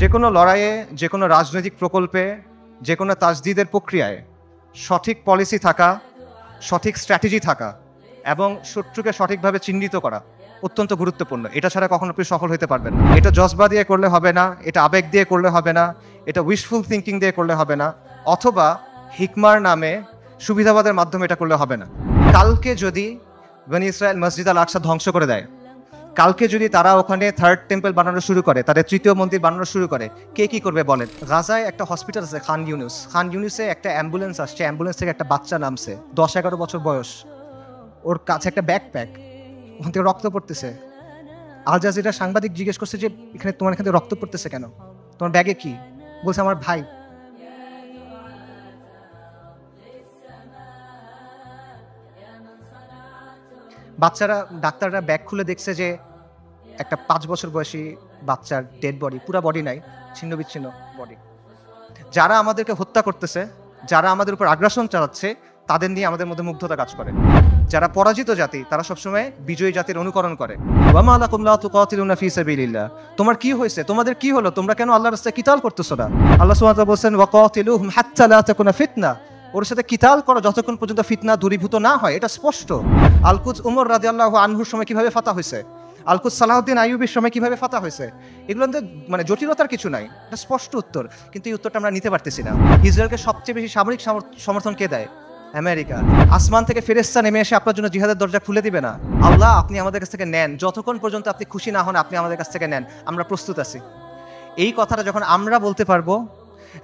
যে কোনো লড়াইয়ে, যে কোনো রাজনৈতিক প্রকল্পে, যে কোনো তাজদিদের প্রক্রিয়ায় সঠিক পলিসি থাকা, সঠিক স্ট্র্যাটেজি থাকা এবং শত্রুকে সঠিকভাবে চিহ্নিত করা অত্যন্ত গুরুত্বপূর্ণ। এটা ছাড়া কখনো আপনি সফল হতে পারবেন না। এটা জজবা দিয়ে করলে হবে না, এটা আবেগ দিয়ে করলে হবে না, এটা উইশফুল থিঙ্কিং দিয়ে করলে হবে না, অথবা হিকমার নামে সুবিধাবাদের মাধ্যমে এটা করলে হবে না। কালকে যদি বনি ইসরায়েল মসজিদ আল আকসা ধ্বংস করে দেয়, কালকে যদি তারা ওখানে থার্ড টেম্পল বানানো শুরু করে, তাদের তৃতীয় মন্দির বানানো শুরু করে, কে কি করবে বলেন? গাজায় একটা হসপিটাল আছে খান ইউনুসে একটা অ্যাম্বুলেন্স আসছে, অ্যাম্বুলেন্স থেকে একটা বাচ্চা নামছে, 10-11 বছর বয়স, ওর কাছে একটা ব্যাকপ্যাক, ওখান থেকে রক্ত পড়তেছে। আল জাজিরা সাংবাদিক জিজ্ঞেস করছে যে এখানে তোমার এখান থেকে রক্ত পড়তেছে কেন, তোমার ব্যাগে কি? বলছে আমার ভাই। বাচ্চারা, ডাক্তাররা ব্যাগ খুলে দেখছে যে একটা 5 বছর বয়সী বাচ্চার ডেড বডি, পুরা বডি নাই, ছিন্ন বিচ্ছিন্ন বডি। যারা আমাদেরকে হত্যা করতেছে, যারা আমাদের উপর আগ্রাসন চালাচ্ছে, তাদের নিয়ে আমাদের মধ্যে মুগ্ধতা কাজ করে। যারা পরাজিত জাতি, তারা সবসময় বিজয়ী জাতির অনুকরণ করে। ওয়ামা লাকুম লা তুকাতিলুনা ফি সাবিলিল্লাহ, তোমার কি হয়েছে, তোমাদের কি হলো, তোমরা কেন আল্লাহর রাস্তায় কিতাল করতেছো না? আল্লাহ সুবহানাহু ওয়া তাআলা বলেন ওয়াকাতিলুহুম হাত্তা লা তাকুনা ফিতনা, ওর সাথে কিতাল করো যতক্ষণ পর্যন্ত ফিতনা দূরীভূত না হয়। এটা স্পষ্ট। আল-কুদস উমর রাদিয়াল্লাহু আনহুর সময় কিভাবে ফাতা হয়েছে, আল-কুদস সালাহউদ্দিন আইয়ুবীর সময় কিভাবে ফাতা হয়েছে, এগুলোতে মানে জটিলতার কিছু নাই, এটা স্পষ্ট উত্তর। কিন্তু এই উত্তরটা আমরা নিতে পারতেছি না। ইসরায়েলকে সবচেয়ে বেশি সামরিক সমর্থন কে দেয়? আমেরিকা। আসমান থেকে ফেরেশতা নেমে এসে আপনার জন্য জিহাদের দরজা খুলে দিবে না। আল্লাহ, আপনি আমাদের কাছ থেকে নেন, যতক্ষণ পর্যন্ত আপনি খুশি না হন আপনি আমাদের কাছ থেকে নেন, আমরা প্রস্তুত আছি। এই কথাটা যখন আমরা বলতে পারবো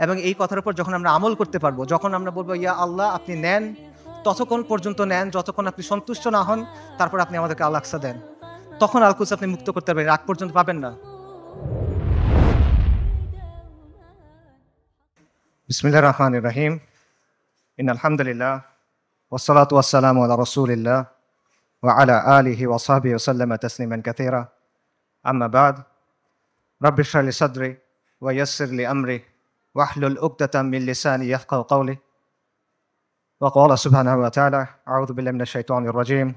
এবং এই কথার উপর যখন আমরা আমল করতে পারবো, যখন আমরা বলবো ইয়া আল্লাহ আপনি নেন, ততক্ষণ পর্যন্ত নেন যতক্ষণ আপনি সন্তুষ্ট না হন, তারপর আপনি আমাদেরকে আল আকসা দেন, তখন আল-কুদস আপনি মুক্ত করতে পারবেন, রাগ পর্যন্ত পাবেন না। বিসমিল্লাহির রহমানির রহিম। ইন্নাল হামদুলিল্লাহ ওয়াসসালাতু ওয়াসসালামু আলা রাসূলিল্লাহ ওয়া আলা আলিহি ওয়া সাহবিহি ওয়া সাল্লামা তাসলিমান কাসীরা। আম্মা বাদ। রাব্বি ইশরাহ লি সাদরি ওয়া ইয়াসসির লি আমরি ওয়াহলুল উকদাতাম মিন লিসানি ইয়াফকাহু কওলি। ওয়া ক্বালা সুবহানাহু ওয়া তাআলা আউযু বিল্লাহি মিনাশ শাইতানির রাজীম।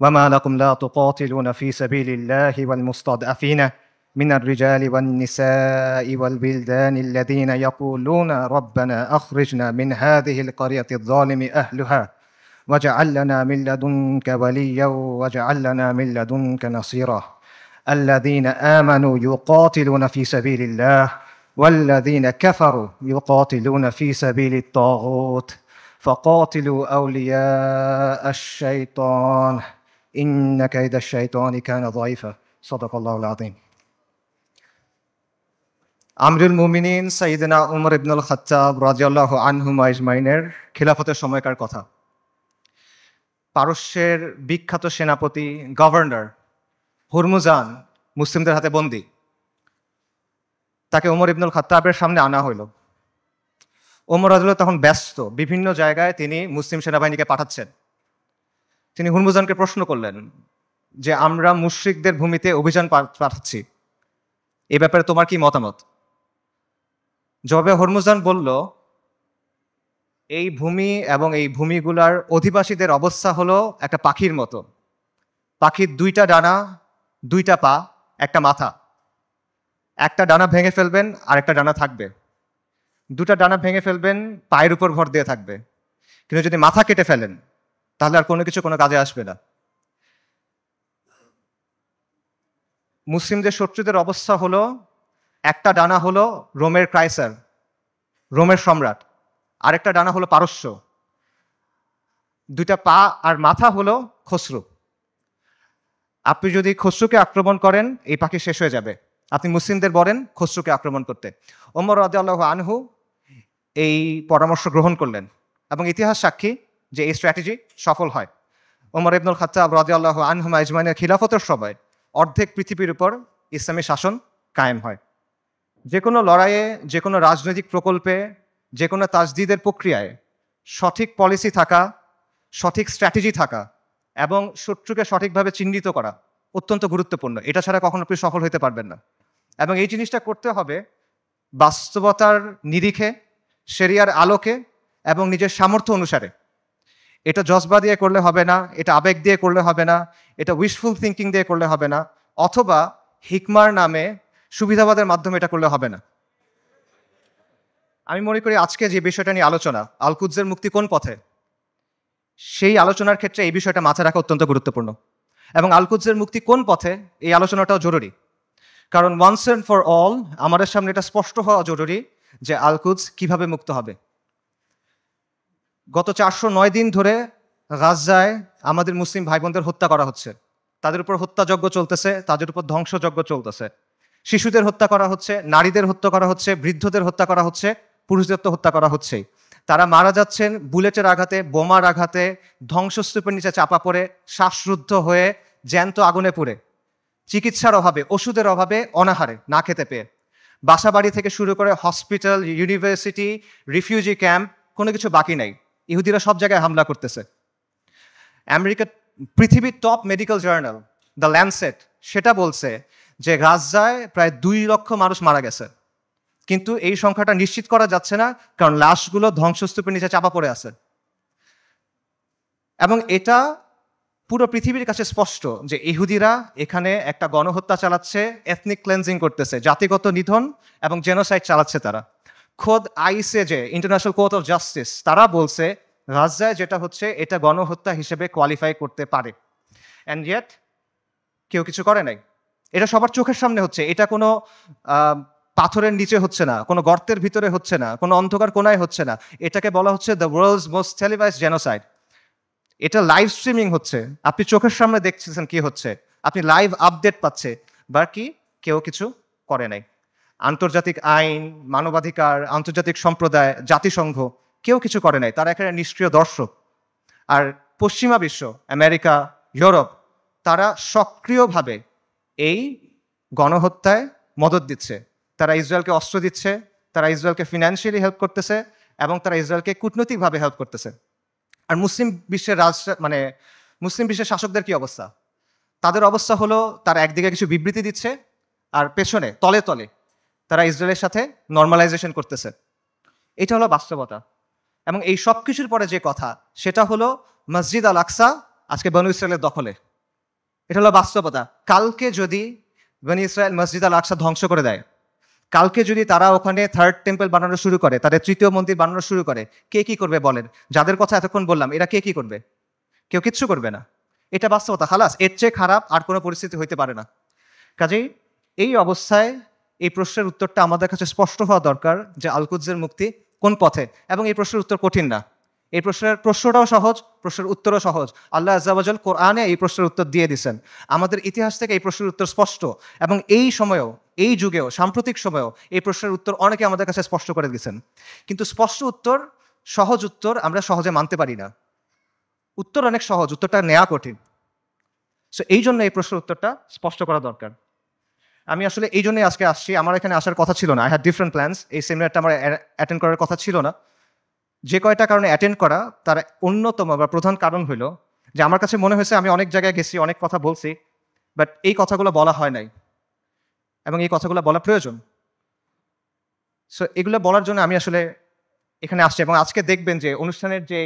وما لكم لا تقاتلون في سبيل الله والمستضعفين من الرجال والنساء والولدان الذين يقولون ربنا أخرجنا من هذه القرية الظالم أهلها واجعل لنا من لدنك وليا واجعل لنا من لدنك نصيرا الذين آمنوا يقاتلون في سبيل الله والذين كفروا يقاتلون في سبيل الطاغوت فقاتلوا أولياء الشيطان إن كيد الشيطان كان ضعيفا صدق الله العظيم. আমিরুল মুমিনিন সাইয়েদনা উমর ইবনুল খাত্তাব রাদিয়াল্লাহু আনহুমা আজমাইনের খিলাফতের সময়কার কথা। পারস্যের বিখ্যাত সেনাপতি গভর্নর হুরমুজান মুসলিমদের হাতে বন্দী। তাকে উমর ইবনুল খাত্তাবের সামনে আনা হইল। ওমর রাদিয়াল্লাহু তখন ব্যস্ত, বিভিন্ন জায়গায় তিনি মুসলিম সেনাবাহিনীকে পাঠাচ্ছেন। তিনি হুরমুজানকে প্রশ্ন করলেন যে আমরা মুশরিকদের ভূমিতে অভিযান পাঠাচ্ছি, এ ব্যাপারে তোমার কি মতামত? জবাবে হুরমুজান বলল, এই ভূমি এবং এই ভূমিগুলার অধিবাসীদের অবস্থা হলো একটা পাখির মতো। পাখির 2টা ডানা, 2টা পা, একটা মাথা। একটা ডানা ভেঙে ফেলবেন আর একটা ডানা থাকবে। 2টা ডানা ভেঙে ফেলবেন, পায়ের উপর ভর দিয়ে থাকবে। কিন্তু যদি মাথা কেটে ফেলেন তাহলে আর কোনো কিছু কোনো কাজে আসবে না। মুসলিমদের শত্রুদের অবস্থা হলো, একটা ডানা হলো রোমের কায়সার, রোমের সম্রাট, আরেকটা ডানা হলো পারস্য, 2টা পা আর মাথা হলো খসরু। আপনি যদি খসরুকে আক্রমণ করেন এই পাখি শেষ হয়ে যাবে, আপনি মুসলিমদের বলেন খসরুকে আক্রমণ করতে। ওমর রাদিয়াল্লাহু আনহু এই পরামর্শ গ্রহণ করলেন এবং ইতিহাস সাক্ষী যে এই স্ট্র্যাটেজি সফল হয়। ওমর ইবনুল খাত্তাব রাদিয়াল্লাহু আনহুমা আজমাইনের খিলাফতের সময় অর্ধেক পৃথিবীর উপর ইসলামী শাসন কায়েম হয়। যে কোনো লড়াইয়ে, যে কোনো রাজনৈতিক প্রকল্পে, যে কোনো তাজদিদের প্রক্রিয়ায় সঠিক পলিসি থাকা, সঠিক স্ট্র্যাটেজি থাকা এবং শত্রুকে সঠিকভাবে চিহ্নিত করা অত্যন্ত গুরুত্বপূর্ণ। এটা ছাড়া কখনো আপনি সফল হতে পারবেন না। এবং এই জিনিসটা করতে হবে বাস্তবতার নিরিখে, শরিয়ার আলোকে এবং নিজের সামর্থ্য অনুসারে। এটা জজবা দিয়ে করলে হবে না, এটা আবেগ দিয়ে করলে হবে না, এটা উইশফুল থিঙ্কিং দিয়ে করলে হবে না, অথবা হিকমার নামে সুবিধাবাদের মাধ্যমে এটা করলে হবে না। আমি মনে করি আজকে যে বিষয়টা নিয়ে আলোচনা, আল কুদসের মুক্তি কোন পথে, সেই আলোচনার ক্ষেত্রে এই বিষয়টা মাথায় রাখা অত্যন্ত গুরুত্বপূর্ণ। এবং আল কুদসের মুক্তি কোন পথে, এই আলোচনাটাও জরুরি। কারণ ওয়ান্স অ্যান্ড ফর অল আমাদের সামনে এটা স্পষ্ট হওয়া জরুরি যে আল কুদস কিভাবে মুক্ত হবে। গত 409 দিন ধরে গাজায় আমাদের মুসলিম ভাই বোনদের হত্যা করা হচ্ছে, তাদের উপর হত্যাযজ্ঞ চলতেছে, তাদের উপর ধ্বংসযজ্ঞ চলতেছে। শিশুদের হত্যা করা হচ্ছে, নারীদের হত্যা করা হচ্ছে, বৃদ্ধদের হত্যা করা হচ্ছে, পুরুষদের তো হত্যা করা হচ্ছেই। তারা মারা যাচ্ছেন বুলেটের আঘাতে, বোমার আঘাতে, ধ্বংসস্তূপের নিচে চাপা পড়ে, শ্বাসরুদ্ধ হয়ে, জ্যান্ত আগুনে পুড়ে, চিকিৎসার অভাবে, ওষুধের অভাবে, অনাহারে, না খেতে পেয়ে। বাসাবাড়ি থেকে শুরু করে হসপিটাল, ইউনিভার্সিটি, রিফিউজি ক্যাম্প, কোনো কিছু বাকি নাই। ইহুদিরা সব জায়গায় হামলা করতেছে। আমেরিকা, পৃথিবীর top medical journal the Landsat সেটা বলছে যে গাজায় প্রায় 2 লক্ষ মানুষ মারা গেছে, কিন্তু এই সংখ্যাটা নিশ্চিত করা যাচ্ছে না, কারণ লাশগুলো ধ্বংসস্তূপের নিচে চাপা পড়ে আছে। এবং এটা পুরো পৃথিবীর কাছে স্পষ্ট যে ইহুদিরা এখানে একটা গণহত্যা চালাচ্ছে, এথনিক ক্লেন্সিং করতেছে, জাতিগত নিধন এবং জেনোসাইড চালাচ্ছে তারা। খোদ ICJ, international court of justice, তারা বলছে গাজায় যেটা হচ্ছে এটা গণহত্যা হিসেবে কোয়ালিফাই করতে পারে। অ্যান্ড ইয়েট কেউ কিছু করে নাই। এটা সবার চোখের সামনে হচ্ছে, এটা কোনো পাথরের নিচে হচ্ছে না, কোনো গর্তের ভিতরে হচ্ছে না, কোনো অন্ধকার কোনায় হচ্ছে না। এটাকে বলা হচ্ছে the world's most televised genocide. এটা লাইভ স্ট্রিমিং হচ্ছে, আপনি চোখের সামনে দেখছেন কি হচ্ছে, আপনি লাইভ আপডেট পাচ্ছে, বা কি কেউ কিছু করে নাই। আন্তর্জাতিক আইন, মানবাধিকার, আন্তর্জাতিক সম্প্রদায়, জাতিসংঘ কেউ কিছু করে নাই, তারা এখানে নিষ্ক্রিয় দর্শক। আর পশ্চিমা বিশ্ব, আমেরিকা, ইউরোপ, তারা সক্রিয়ভাবে এই গণহত্যায় মদত দিচ্ছে। তারা ইসরায়েলকে অস্ত্র দিচ্ছে, তারা ইসরায়েলকে ফিনান্সিয়ালি হেল্প করতেছে, এবং তারা ইসরায়েলকে কূটনৈতিকভাবে হেল্প করতেছে। আর মুসলিম বিশ্বের মুসলিম বিশ্বের শাসকদের কি অবস্থা? তাদের অবস্থা হলো তারা একদিকে কিছু বিবৃতি দিচ্ছে, আর পেছনে তলে তলে তারা ইসরায়েলের সাথে নর্মালাইজেশন করতেছে। এটা হলো বাস্তবতা। এবং এই সব কিছুর পরে যে কথা, সেটা হলো মসজিদ আল আকসা আজকে বনু ইসরায়েলের দখলে। এটা হলো বাস্তবতা। কালকে যদি বনু ইসরায়েল মসজিদ আল আকসা ধ্বংস করে দেয়, কালকে যদি তারা ওখানে থার্ড টেম্পল বানানো শুরু করে, তাদের তৃতীয় মন্দির বানানো শুরু করে, কে কি করবে বলেন? যাদের কথা এতক্ষণ বললাম, এরা কে কি করবে? কেউ কিচ্ছু করবে না। এটা বাস্তবতা। খালাস, এর চেয়ে খারাপ আর কোনো পরিস্থিতি হইতে পারে না। কাজেই এই অবস্থায় এই প্রশ্নের উত্তরটা আমাদের কাছে স্পষ্ট হওয়া দরকার যে আল কুদসের মুক্তি কোন পথে। এবং এই প্রশ্নের উত্তর কঠিন না, এই প্রশ্নটাও সহজ, প্রশ্নের উত্তরও সহজ। আল্লাহ আজ্জা ওয়া জাল কোরআনে এই প্রশ্নের উত্তর দিয়ে দিয়েছেন। আমাদের ইতিহাস থেকে এই প্রশ্নের উত্তর স্পষ্ট, এবং এই সময়েও, এই যুগেও, সাম্প্রতিক সময়েও এই প্রশ্নের উত্তর অনেকে আমাদের কাছে স্পষ্ট করে দিয়েছেন। কিন্তু স্পষ্ট উত্তর, সহজ উত্তর আমরা সহজে মানতে পারি না। উত্তর অনেক সহজ, উত্তরটা নেওয়া কঠিন। সো এই জন্য এই প্রশ্নের উত্তরটা স্পষ্ট করা দরকার। আমি আসলে এই জন্যই আজকে আসছি। আমার এখানে আসার কথা ছিল না, আই হ্যাড ডিফারেন্ট প্ল্যান্স। এই সেমিনারটা আমার অ্যাটেন্ড করার কথা ছিল না। যে কয়টা কারণে অ্যাটেন্ড করা, তার অন্যতম বা প্রধান কারণ হলো যে আমার কাছে মনে হয়েছে আমি অনেক জায়গায় গেছি, অনেক কথা বলছি, বাট এই কথাগুলো বলা হয় নাই, এবং এই কথাগুলো বলা প্রয়োজন। সো এগুলো বলার জন্য আমি আসলে এখানে আসছি। এবং আজকে দেখবেন যে অনুষ্ঠানের যে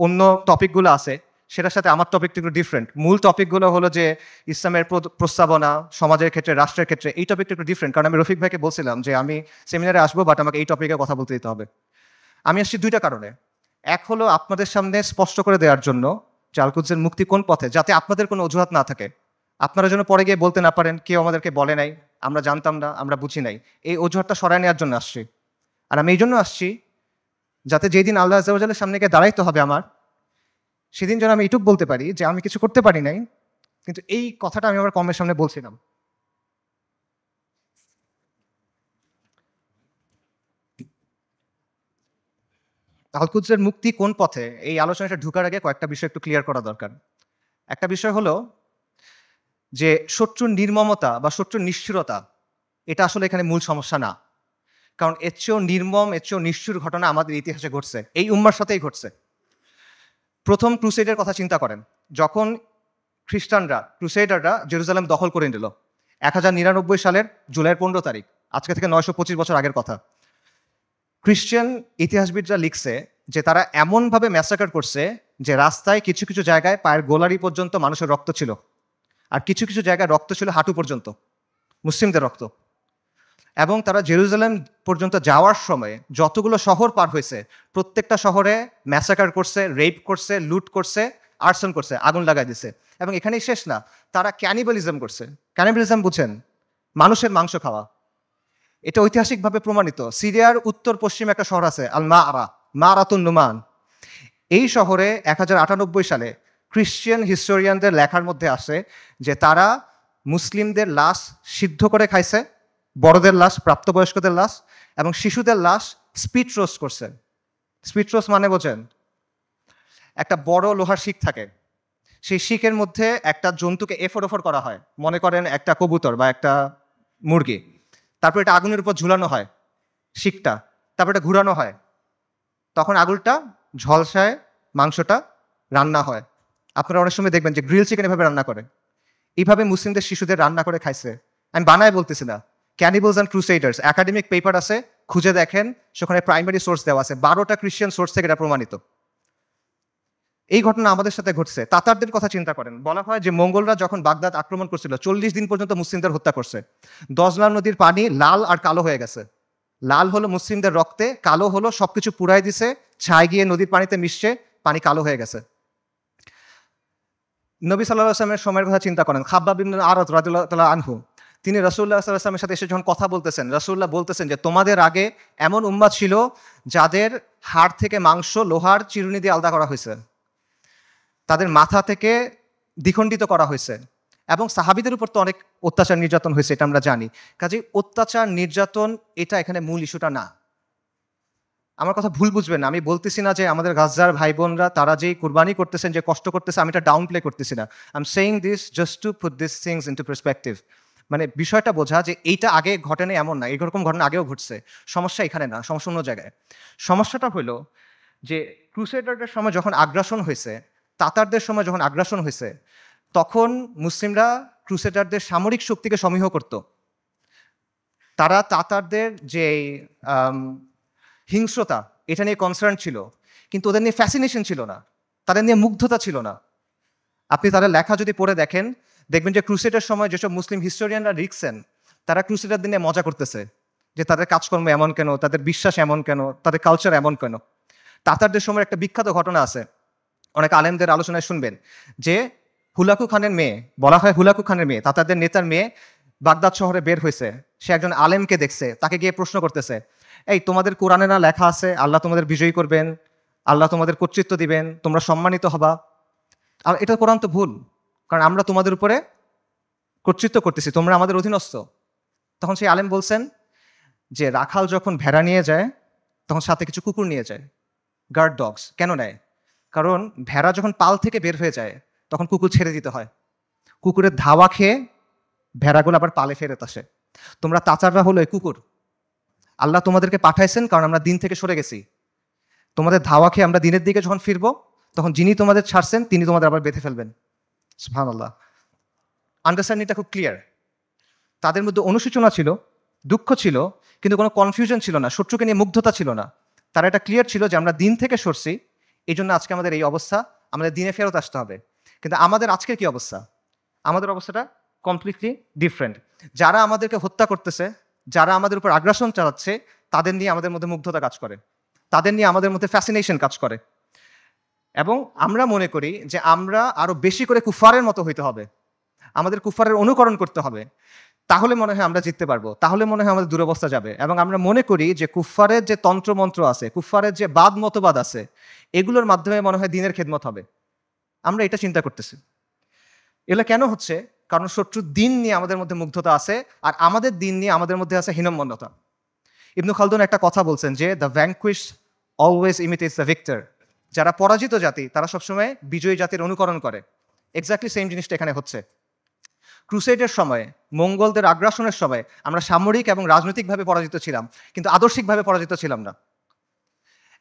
অন্য টপিকগুলো আছে, সেটার সাথে আমার টপিকটা একটু ডিফারেন্ট। মূল টপিকগুলো হলো যে ইসলামের প্রস্তাবনা, সমাজের ক্ষেত্রে, রাষ্ট্রের ক্ষেত্রে। এই টপিকটা একটু ডিফারেন্ট, কারণ আমি রফিক ভাইকে বলছিলাম যে আমি সেমিনারে আসবো, বাট আমাকে এই টপিকে কথা বলতে দিতে হবে। আমি আসছি দুইটা কারণে। এক হলো আপনাদের সামনে স্পষ্ট করে দেওয়ার জন্য যে আল কুদসের মুক্তি কোন পথে, যাতে আপনাদের কোনো অজুহাত না থাকে, আপনারা যেন পরে গিয়ে বলতে না পারেন কেউ আমাদেরকে বলে নাই, আমরা জানতাম না, আমরা বুঝি নাই। এই অজুহাতটা সরায় নেওয়ার জন্য আসছি। আর আমি এই জন্য আসছি যাতে যেই দিন আল্লাহ আজ্জা ওয়া জালের সামনে গিয়ে দাঁড়াইতে হবে আমার, সেদিন যেন আমি এটুক বলতে পারি যে আমি কিছু করতে পারি নাই, কিন্তু এই কথাটা আমি আমার কমের সামনে বলছিলাম। আল কুদসের মুক্তি কোন পথে, এই আলোচনাটা ঢুকার আগে কয়েকটা বিষয় একটু ক্লিয়ার করা দরকার। একটা বিষয় হলো যে শত্রুর নির্মমতা বা শত্রুর নিষ্ঠুরতা, এটা আসলে এখানে মূল সমস্যা না। কারণ এর চেয়েও নির্মম, এর চেয়েও নিষ্ঠুর ঘটনা আমাদের ইতিহাসে ঘটছে, এই উম্মার সাথেই ঘটছে। প্রথম ক্রুসেডের কথা চিন্তা করেন, যখন ক্রুসেডাররা জেরুজালেম দখল করে নিল 1099 সালের জুলাইয়ের 15 তারিখ, আজকে থেকে 925 বছর আগের কথা। খ্রিস্টান ইতিহাসবিদরা লিখছে যে তারা এমনভাবে ম্যাসাকার করছে যে রাস্তায় কিছু কিছু জায়গায় পায়ের গোলারি পর্যন্ত মানুষের রক্ত ছিল, আর কিছু কিছু জায়গায় রক্ত ছিল হাঁটু পর্যন্ত, মুসলিমদের রক্ত। এবং তারা জেরুজালেম পর্যন্ত যাওয়ার সময় যতগুলো শহর পার হয়েছে প্রত্যেকটা শহরে ম্যাসাকার করছে, রেপ করছে, লুট করছে, আর্সন করছে, আগুন লাগাই দিছে। এবং এখানেই শেষ না, তারা ক্যানিবালিজম করছে। ক্যানিবালিজম বুঝেন? মানুষের মাংস খাওয়া। এটা ঐতিহাসিকভাবে প্রমাণিত। সিরিয়ার উত্তর পশ্চিমে একটা শহর আছে আল মারাতুন নুমান। এই শহরে 1098 সালে খ্রিশ্চিয়ান হিস্টোরিয়ানদের লেখার মধ্যে আসে যে তারা মুসলিমদের লাশ সিদ্ধ করে খাইছে, বড়দের লাশ, প্রাপ্তবয়স্কদের লাশ এবং শিশুদের লাশ স্পিড রোস্ট করছে। স্পিড রোস্ট মানে বোঝেন? একটা বড় লোহার শিক থাকে, সেই শিকের মধ্যে একটা জন্তুকে এফোর ওফর করা হয়, মনে করেন একটা কবুতর বা একটা মুরগি। তারপর এটা আগুনের উপর ঝুলানো হয় শিকটা, তারপর এটা ঘুরানো হয়, তখন আগুনটা ঝলসায় মাংসটা রান্না হয়। আপনারা অনেক সময় দেখবেন যে গ্রিল চিকেন এভাবে রান্না করে। এইভাবে মুসলিমদের শিশুদের রান্না করে খাইছে। আমি বানায় বলতেছি না। ক্যানিবলস অ্যান্ড ক্রুসেডার্স একাডেমিক পেপার আছে, খুঁজে দেখেন, সেখানে প্রাইমারি সোর্স দেওয়া আছে, 12টা খ্রিস্টান সোর্স থেকে এটা প্রমাণিত। এই ঘটনা আমাদের সাথে ঘটছে। তাতারদের কথা চিন্তা করেন, বলা হয় যে মঙ্গলরা যখন বাগদাদ আক্রমণ করছিল 40 দিন পর্যন্ত মুসলিমদের হত্যা করছে। দজলা নদীর পানি লাল আর কালো হয়ে গেছে। লাল হলো মুসলিমদের রক্তে, কালো হলো সবকিছু পুড়াই দিছে, ছাই গিয়ে নদীর পানিতে মিশছে, পানি কালো হয়ে গেছে। নবী সাল্লাল্লাহু আলাইহি ওয়াসাল্লামের সময়ের কথা চিন্তা করেন। খাব্বাব ইবনে আরাদ রাদিয়াল্লাহু তাআলা আনহু, তিনি রাসূলুল্লাহ সাল্লাল্লাহু আলাইহি ওয়াসাল্লামের সাথে এসে যখন কথা বলতেছেন, রাসূলুল্লাহ বলতেছেন যে তোমাদের আগে এমন উম্মাত ছিল যাদের হাড় থেকে মাংস লোহার চিরুনি দিয়ে আলাদা করা হয়েছে, তাদের মাথা থেকে দ্বিখণ্ডিত করা হয়েছে, এবং সাহাবীদের উপর তো অনেক অত্যাচার নির্যাতন হয়েছে, এটা আমরা জানি। কাজেই অত্যাচার নির্যাতন এটা এখানে মূল ইস্যুটা না। আমার কথা ভুল বুঝবেন না, আমি বলতেছি না যে আমাদের গাজ্জার ভাই বোনরা তারা যেই কুরবানি করতেছেন, যে কষ্ট করতেছে, আমি এটা ডাউন প্লে করতেছি না। I am saying this just to put this things into perspective. মানে বিষয়টা বোঝা যে এইটা আগে ঘটেনি এমন না, এরকম ঘটনা আগেও ঘটছে। সমস্যা এখানে না, সমস্যা অন্য জায়গায়। সমস্যাটা হলো যে ক্রুসেডারদের সময় যখন আগ্রাসন হয়েছে, তাতারদের সময় যখন আগ্রাসন হয়েছে, তখন মুসলিমরা ক্রুসেডারদের সামরিক শক্তিকে সমীহ করত। তারা তাতারদের যে হিংস্রতা, এটা নিয়ে কনসার্ন ছিল, কিন্তু ওদের নিয়ে ফ্যাসিনেশন ছিল না, তাদের নিয়ে মুগ্ধতা ছিল না। আপনি তাদের লেখা যদি পড়ে দেখেন, দেখবেন যে ক্রুসেডের সময় যেসব মুসলিম হিস্টোরিয়ানরা লিখছেন, তারা ক্রুসেডারদের নিয়ে মজা করতেছে যে তাদের কাজকর্ম এমন কেন, তাদের বিশ্বাস এমন কেন, তাদের কালচার এমন কেন। তাতারদের সময় একটা বিখ্যাত ঘটনা আছে, অনেক আলেমদের আলোচনায় শুনবেন, যে হুলাকু খানের মেয়ে, বলা হয় হুলাকু খানের মেয়ে, তাতারদের নেতার মেয়ে বাগদাদ শহরে বের হয়েছে। সে একজন আলেমকে দেখছে, তাকে গিয়ে প্রশ্ন করতেছে, এই তোমাদের কোরআনে না লেখা আছে আল্লাহ তোমাদের বিজয়ী করবেন, আল্লাহ তোমাদের কর্তৃত্ব দিবেন, তোমরা সম্মানিত হবা? আর এটা কোরআন তো ভুল, কারণ আমরা তোমাদের উপরে কর্তৃত্ব করতেছি, তোমরা আমাদের অধীনস্থ। তখন সেই আলেম বলছেন যে রাখাল যখন ভেড়া নিয়ে যায় তখন সাথে কিছু কুকুর নিয়ে যায়, গার্ড ডগস। কেন নেয়? কারণ ভেড়া যখন পাল থেকে বের হয়ে যায় তখন কুকুর ছেড়ে দিতে হয়, কুকুরের ধাওয়া খেয়ে ভেড়াগুলো আবার পালে ফেরত আসে। তোমরা তাচাররা হলো এই কুকুর। আল্লাহ তোমাদেরকে পাঠাইছেন কারণ আমরা দিন থেকে সরে গেছি, তোমাদের ধাওয়া খেয়ে আমরা দিনের দিকে যখন ফিরবো তখন যিনি তোমাদের ছাড়ছেন তিনি তোমাদের আবার বেঁধে ফেলবেন। সুবহানাল্লাহ। আন্ডারস্ট্যান্ডিংটা খুব ক্লিয়ার। তাদের মধ্যে অনুশোচনা ছিল, দুঃখ ছিল, কিন্তু কোনো কনফিউশন ছিল না, শত্রুকে নিয়ে মুগ্ধতা ছিল না। তারা এটা ক্লিয়ার ছিল যে আমরা দিন থেকে সরছি, এই জন্য আজকে আমাদের এই অবস্থা, আমাদের দিনে ফেরত আসতে হবে। কিন্তু আমাদের আজকের কি অবস্থা? আমাদের অবস্থাটা কমপ্লিটলি ডিফারেন্ট। যারা আমাদেরকে হত্যা করতেছে, যারা আমাদের উপর আগ্রাসন চালাচ্ছে, তাদের নিয়ে আমাদের মধ্যে মুগ্ধতা কাজ করে, তাদের নিয়ে আমাদের মধ্যে ফ্যাসিনেশন কাজ করে, এবং আমরা মনে করি যে আমরা আরো বেশি করে কুফারের মতো হইতে হবে, আমাদের কুফারের অনুকরণ করতে হবে, তাহলে মনে হয় আমরা জিততে পারবো, তাহলে মনে হয় আমাদের দুরবস্থা যাবে। এবং আমরা মনে করি যে কুফারের যে তন্ত্রমন্ত্র আছে, কুফারের যে বাদ মতবাদ আছে, এগুলোর মাধ্যমে মনে হয় দিনের খেদমত হবে। আমরা এটা চিন্তা করতেছি। এগুলো কেন হচ্ছে? কারণ শত্রুর দিন নিয়ে আমাদের মধ্যে মুগ্ধতা আছে, আর আমাদের দিন নিয়ে আমাদের মধ্যে আছে হীনম্মন্যতা। ইবনু খালদুন একটা কথা বলছেন যে the vanquish always imitates the victor. যারা পরাজিত জাতি তারা সবসময় বিজয়ী জাতির অনুকরণ করে। এক্স্যাক্টলি সেম জিনিসটা এখানে হচ্ছে। ক্রুসেডের সময়, মঙ্গলদের আগ্রাসনের সময় আমরা সামরিক এবং রাজনৈতিকভাবে পরাজিত ছিলাম, কিন্তু আদর্শিকভাবে পরাজিত ছিলাম না।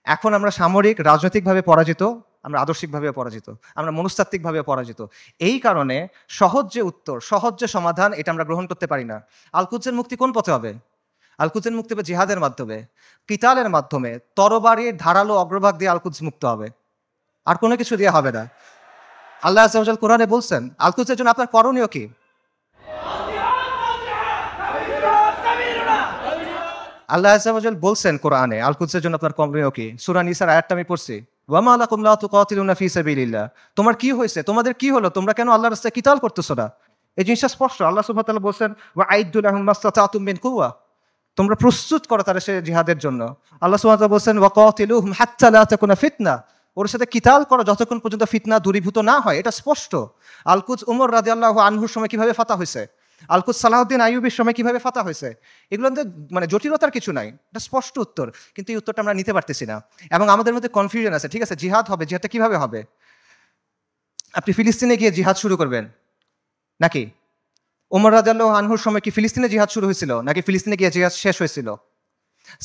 এখন আমরা সামরিক রাজনৈতিকভাবে পরাজিত, আমরা আদর্শিকভাবে পরাজিত, আমরা মনস্তাত্ত্বিকভাবে পরাজিত। এই কারণে সহজ যে উত্তর, সহজ যে সমাধান, এটা আমরা গ্রহণ করতে পারি না। আল-কুদসের মুক্তি কোন পথে হবে? আল-কুদসের মুক্তি হবে জিহাদের মাধ্যমে, কিতালের মাধ্যমে, তরবারির ধারালো অগ্রভাগ দিয়ে আল-কুদস মুক্ত হবে, আর কোনো কিছু দিয়ে হবে না। আল্লাহ আযজা ওয়া জাল কোরআনে বলছেন আল-কুদসের জন্য আপনার করণীয় কি? আল্লাহ আযজা ওয়া জাল বলছেন কোরআনে, আল কুদসের জন্য আপনার কমপ্লেন কি? সূরা নিসার আয়াতটা আমি পড়ছি। ওয়া মা লাকুম লা তুকাতিলুনা ফি সাবিলিল্লাহ। তোমার কি হয়েছে? তোমাদের কি হলো? তোমরা কেন আল্লাহর রাস্তায় কিতাল করতেছো না? এই জিনিসটা স্পষ্ট। আল্লাহ সুবহানাহু ওয়া তাআলা বলছেন, ওয়া আইদ্দু লাহুম মাসতাতাতুম মিন কুওয়া। তোমরা প্রস্তুত করো তাদের সে জিহাদের জন্য। আল্লাহ সুবহানাহু ওয়া তাআলা বলছেন, ওয়া কাতিলুহুম হাত্তা লা তাকুনা ফিতনা। ওর সাথে কিতাল করো যতক্ষণ পর্যন্ত ফিতনা দূরীভূত না হয়। এটা স্পষ্ট। আল কুদস উমর রাদিয়াল্লাহু আনহুর সময় কিভাবে ফাতা হয়েছে? আল কুদস সালাহউদ্দিন আইয়ুবীর সময় কিভাবে ফাতা হয়েছে? এগুলোতে মানে জটিলতার কিছু নাই। এটা স্পষ্ট উত্তর। কিন্তু এই উত্তরটা আমরা নিতে পারতেছি না। এবং আমাদের মধ্যে কনফিউশন আছে। ঠিক আছে, জিহাদ হবে, জিহাদটা কিভাবে হবে? আপনি ফিলিস্তিনে গিয়ে জিহাদ শুরু করবেন নাকি? ওমর রাদিয়াল্লাহু আনহুর সময় কি ফিলিস্তিনে জিহাদ শুরু হয়েছিল নাকি ফিলিস্তিনে গিয়ে জিহাদ শেষ হয়েছিল?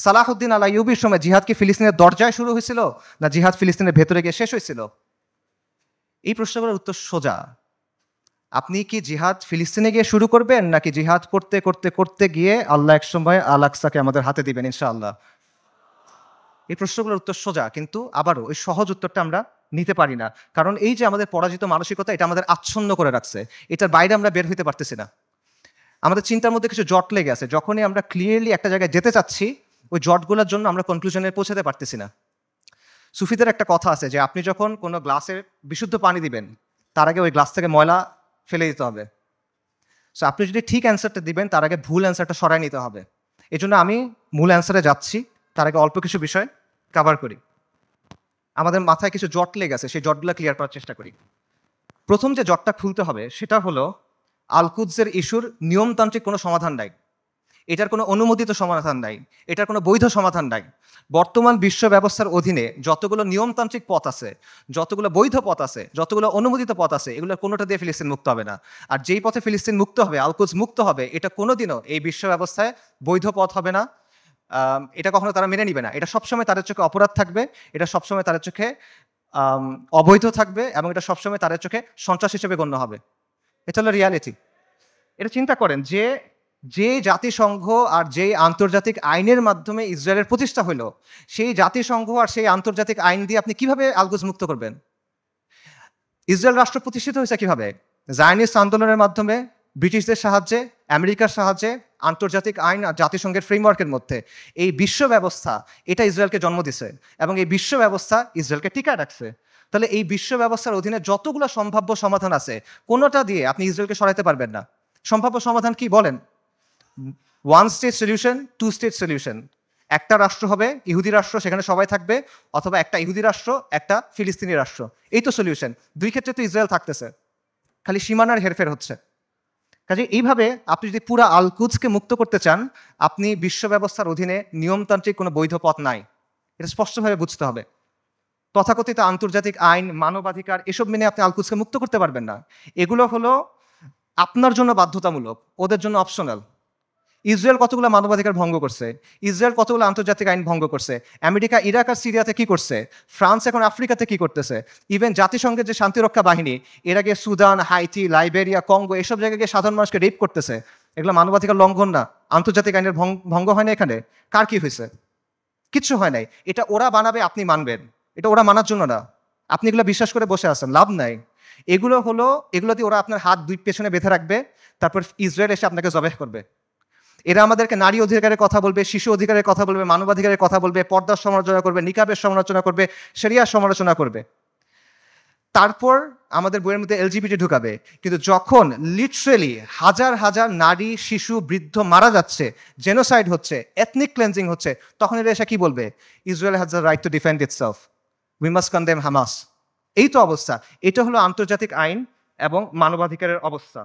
সালাহউদ্দিন আল আইয়ুবীর সময় জিহাদ কি ফিলিস্তিনের দরজায় শুরু হয়েছিল না জিহাদ ফিলিস্তিনের ভেতরে গিয়ে শেষ হয়েছিল? এই প্রশ্নগুলোর উত্তর সোজা। আপনি কি জিহাদ ফিলিস্তিনে গিয়ে শুরু করবেন নাকি জিহাদ করতে করতে করতে গিয়ে আল্লাহ একসময় আল আকসাকে আমাদের হাতে দিবেন ইনশাআল্লাহ? এই প্রশ্নগুলোর উত্তর সোজা, কিন্তু আবারও ওই সহজ উত্তরটা আমরা নিতে পারি না। কারণ এই যে আমাদের পরাজিত মানসিকতা, এটা আমাদের আচ্ছন্ন করে রাখছে। এটার বাইরে আমরা বের হইতে পারতেছি না। আমাদের চিন্তার মধ্যে কিছু জট লেগে আছে। যখনই আমরা ক্লিয়ারলি একটা জায়গায় যেতে চাচ্ছি, ওই জটগুলোর জন্য আমরা কনক্লুশনে পৌঁছাতে পারতেছি না। সুফিদের একটা কথা আছে যে আপনি যখন কোনো গ্লাসে বিশুদ্ধ পানি দিবেন, তার আগে ওই গ্লাস থেকে ময়লা ফেলে দিতে হবে। সো আপনি যদি ঠিক অ্যান্সারটা দিবেন, তার আগে ভুল অ্যান্সারটা সরাই নিতে হবে। এই জন্য আমি মূল অ্যান্সারে যাচ্ছি, তার আগে অল্প কিছু বিষয় কভার করি। আমাদের মাথায় কিছু জট লেগে আছে, সেই জটগুলো ক্লিয়ার করার চেষ্টা করি। প্রথম যে জটটা খুলতে হবে সেটা হলো, আল কুদসের ইস্যুর নিয়মতান্ত্রিক কোনো সমাধান নাই। এটার কোনো অনুমোদিত সমাধান নাই, এটার কোনো বৈধ সমাধান নাই। বর্তমান বিশ্ব ব্যবস্থার অধীনে যতগুলো নিয়মতান্ত্রিক পথ আছে, যতগুলো বৈধ পথ আছে, যতগুলো অনুমোদিত পথ আছে, এগুলোর কোনোটা দিয়ে ফিলিস্তিন মুক্ত হবে না। আর যেই পথে ফিলিস্তিন মুক্ত হবে, আল কুদস মুক্ত হবে, এটা কোনোদিনও এই বিশ্ব ব্যবস্থায় বৈধ পথ হবে না। এটা কখনো তারা মেনে নিবে না। এটা সবসময় তাদের চোখে অপরাধ থাকবে, এটা সবসময় তাদের চোখে অবৈধ থাকবে, এবং এটা সবসময় তাদের চোখে সন্ত্রাস হিসেবে গণ্য হবে। এটা হলো রিয়ালিটি। এটা চিন্তা করেন যে যে জাতিসংঘ আর যেই আন্তর্জাতিক আইনের মাধ্যমে ইসরায়েলের প্রতিষ্ঠা হলো, সেই জাতিসংঘ আর সেই আন্তর্জাতিক আইন দিয়ে আপনি কিভাবে আল কুদস মুক্ত করবেন? ইসরায়েল রাষ্ট্র প্রতিষ্ঠিত হয়েছে কিভাবে? জায়নিস্ট আন্দোলনের মাধ্যমে, ব্রিটিশদের সাহায্যে, আমেরিকার সাহায্যে, আন্তর্জাতিক আইন আর জাতিসংঘের ফ্রেমওয়ার্কের মধ্যে। এই বিশ্ব ব্যবস্থা এটা ইসরায়েলকে জন্ম দিছে, এবং এই বিশ্ব ব্যবস্থা ইসরায়েলকে টিকায় রাখছে। তাহলে এই বিশ্ব ব্যবস্থার অধীনে যতগুলো সম্ভাব্য সমাধান আছে, কোনোটা দিয়ে আপনি ইসরায়েলকে সরাইতে পারবেন না। সম্ভাব্য সমাধান কি বলেন? One state solution, two state solution. একটা রাষ্ট্র হবে, ইহুদি রাষ্ট্র, সেখানে সবাই থাকবে, অথবা একটা ইহুদি রাষ্ট্র, একটা ফিলিস্তিনি রাষ্ট্র। এই তো সলিউশন। দুই ক্ষেত্রে তো ইসরায়েল থাকতেছে, খালি সীমানার হেরফের হচ্ছে। কাজে এইভাবে আপনি যদি পুরা আল কুদসকে মুক্ত করতে চান, আপনি বিশ্ব ব্যবস্থার অধীনে নিয়মতান্ত্রিক কোনো বৈধ পথ নাই, এটা স্পষ্টভাবে বুঝতে হবে। তথাকথিত আন্তর্জাতিক আইন, মানবাধিকার, এসব মেনে আপনি আল কুদসকে মুক্ত করতে পারবেন না। এগুলো হলো আপনার জন্য বাধ্যতামূলক, ওদের জন্য অপশনাল। ইসরায়েল কতগুলো মানবাধিকার ভঙ্গ করছে, ইসরায়েল কতগুলো আন্তর্জাতিক আইন ভঙ্গ করছে, আমেরিকা ইরাক আর সিরিয়াতে কি করছে, ফ্রান্স এখন আফ্রিকাতে কি করতেছে, ইভেন জাতিসংঘের যে শান্তিরক্ষা বাহিনী এর আগে সুদান, হাইতি, লাইবেরিয়া, কঙ্গো এসব জায়গায় গিয়ে সাধারণ মানুষকে রেপ করতেছে। এগুলো মানবাধিকার লঙ্ঘন না? আন্তর্জাতিক আইনের ভঙ্গ হয় না এখানে? কার কি হয়েছে? কিচ্ছু হয় নাই। এটা ওরা বানাবে, আপনি মানবেন। এটা ওরা মানার জন্য না। আপনি এগুলো বিশ্বাস করে বসে আছেন, লাভ নাই। এগুলো দিয়ে ওরা আপনার হাত দুই পেছনে বেঁধে রাখবে, তারপর ইসরায়েল এসে আপনাকে জবেহ করবে। এরা আমাদেরকে নারী অধিকারের কথা বলবে, শিশু অধিকারের কথা বলবে, মানবাধিকারের কথা বলবে, পর্দার সমালোচনা করবে, নিকাবের সমালোচনা করবে, শরিয়ার সমালোচনা করবে। তারপর আমাদের বইয়ের মধ্যে এলজিবিটি ঢুকাবে। কিন্তু যখন লিটারেলি হাজার হাজার নারী, শিশু, বৃদ্ধ মারা যাচ্ছে, জেনোসাইড হচ্ছে, এথনিক ক্লেন্সিং হচ্ছে, তখন এরা এসে কি বলবে? Israel has the right to defend itself, we must condemn Hamas. এই তো অবস্থা। এটা হলো আন্তর্জাতিক আইন এবং মানবাধিকারের অবস্থা।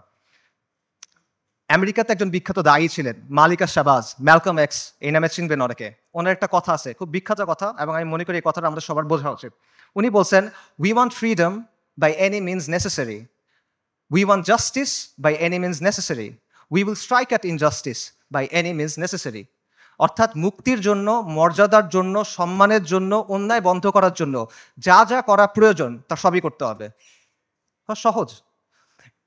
আমেরিকাতে একজন বিখ্যাত দায়ী ছিলেন, মালিকা শাহবাজ, ম্যালকম এক্স, এই নামে চিনবেন অনেকে। ওনার একটা কথা আছে, খুব বিখ্যাত কথা, এবং আমি মনে করি এই কথাটা আমাদের সবার বোঝা উচিত। উনি বলছেন, we want freedom by any means necessary, we want justice by any means necessary, we will strike at injustice by any means necessary. অর্থাৎ মুক্তির জন্য, মর্যাদার জন্য, সম্মানের জন্য, অন্যায় বন্ধ করার জন্য যা যা করা প্রয়োজন তা সবই করতে হবে। সহজ।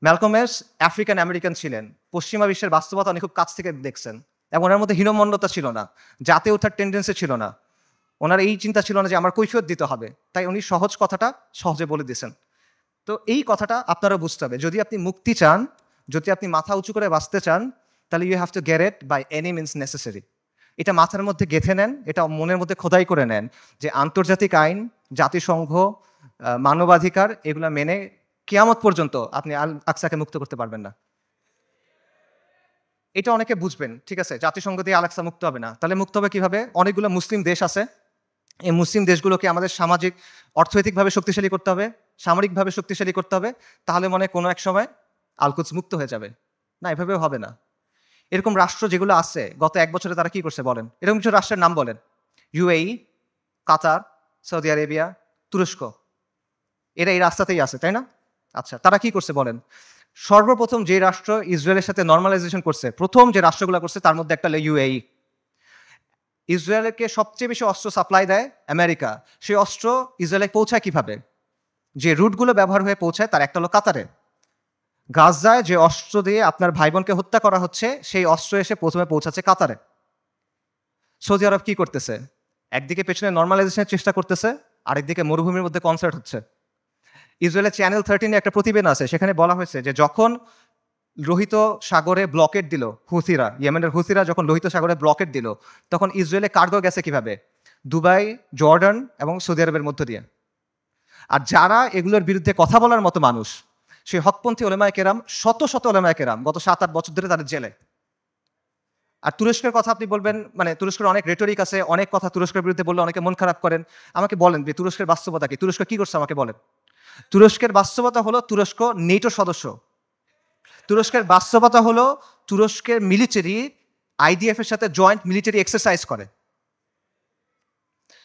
ম্যালকম এক্স আফ্রিকান আমেরিকান ছিলেন, পশ্চিমা বিশ্বের বাস্তবতা উনি খুব কাছ থেকে দেখছেন, এবং ওনার মধ্যে হীনমন্যতা ছিল না, জাতে ওঠার টেন্ডেন্সি ছিল না, ওনার এই চিন্তা ছিল না যে আমার কৈফিয়ত দিতে হবে। তাই উনি সহজ কথাটা সহজে বলে দিয়েছেন। তো এই কথাটা আপনারা বুঝতে হবে, যদি আপনি মুক্তি চান, যদি আপনি মাথা উঁচু করে বাঁচতে চান, তাহলে you have to get it by any means necessary. এটা মাথার মধ্যে গেঁথে নেন, এটা মনের মধ্যে খোদাই করে নেন যে আন্তর্জাতিক আইন, জাতিসংঘ, মানবাধিকার এগুলো মেনে কিয়ামত পর্যন্ত আপনি আল আকসাকে মুক্ত করতে পারবেন না। এটা অনেকে বুঝবেন, ঠিক আছে, জাতিসংঘ দিয়ে আল আকসা মুক্ত হবে না, তাহলে মুক্ত হবে কিভাবে? অনেকগুলো মুসলিম দেশ আছে, এই মুসলিম দেশগুলোকে আমাদের সামাজিক অর্থনৈতিকভাবে শক্তিশালী করতে হবে, সামরিকভাবে শক্তিশালী করতে হবে, তাহলে মনে কোনো এক সময় আল-কুদস মুক্ত হয়ে যাবে। না, এভাবেও হবে না। এরকম রাষ্ট্র যেগুলো আছে গত 1 বছরে তারা কি করছে বলেন? এরকম কিছু রাষ্ট্রের নাম বলেন। ইউএই, কাতার, সৌদি আরেবিয়া, তুরস্ক, এরা এই রাস্তাতেই আছে, তাই না? আচ্ছা, তারা কি করছে বলেন? সর্বপ্রথম যে রাষ্ট্র ইসরায়েলের সাথে নর্মালাইজেশন করছে, প্রথম যে রাষ্ট্রগুলো করছে তার মধ্যে একটা হলো ইউএই। ইসরায়েলকে সবচেয়ে বেশি অস্ত্র সাপ্লাই দেয় আমেরিকা। সেই অস্ত্র ইসরায়েলে পৌঁছায় কিভাবে? যে রুটগুলো ব্যবহার হয়ে পৌঁছায় তার একটা হলো কাতারে। গাজায় যে অস্ত্র দিয়ে আপনার ভাই বোনকে হত্যা করা হচ্ছে, সেই অস্ত্র এসে প্রথমে পৌঁছাচ্ছে কাতারে। সৌদি আরব কি করতেছে? একদিকে পেছনে নর্মালাইজেশনের চেষ্টা করতেছে, আরেকদিকে মরুভূমির মধ্যে কনসার্ট হচ্ছে। ইসরায়েলের চ্যানেল 13 একটা প্রতিবেদন আছে, সেখানে বলা হয়েছে যে যখন লোহিত সাগরে ব্লকেট দিল হুথিরা, ইয়েমেনের হুথিরা যখন লোহিত সাগরে ব্লকেট দিল, তখন ইসরায়েলে কার্গো গেছে কিভাবে? দুবাই, জর্ডান এবং সৌদি আরবের মধ্য দিয়ে। আর যারা এগুলোর বিরুদ্ধে কথা বলার মতো মানুষ, সেই হকপন্থী ওলেমায়ে কেরাম, শত শত ওলেমায়ে কেরাম গত 7-8 বছর ধরে তাদের জেলে। আর তুরস্কের কথা আপনি বলবেন, মানে তুরস্কের অনেক রেটরিক আছে, অনেক কথা তুরস্কের বিরুদ্ধে বললে অনেকে মন খারাপ করেন। আমাকে বলেন যে তুরস্কের বাস্তবতা কি? তুরস্ক কি করছে আমাকে বলেন। তুরস্কের বাস্তবতা হলো তুরস্ক নেটো সদস্য। তুরস্কের বাস্তবতা হলো তুরস্কের মিলিটারি আইডিএফ এর সাথে জয়েন্ট মিলিটারি এক্সারসাইজ করে।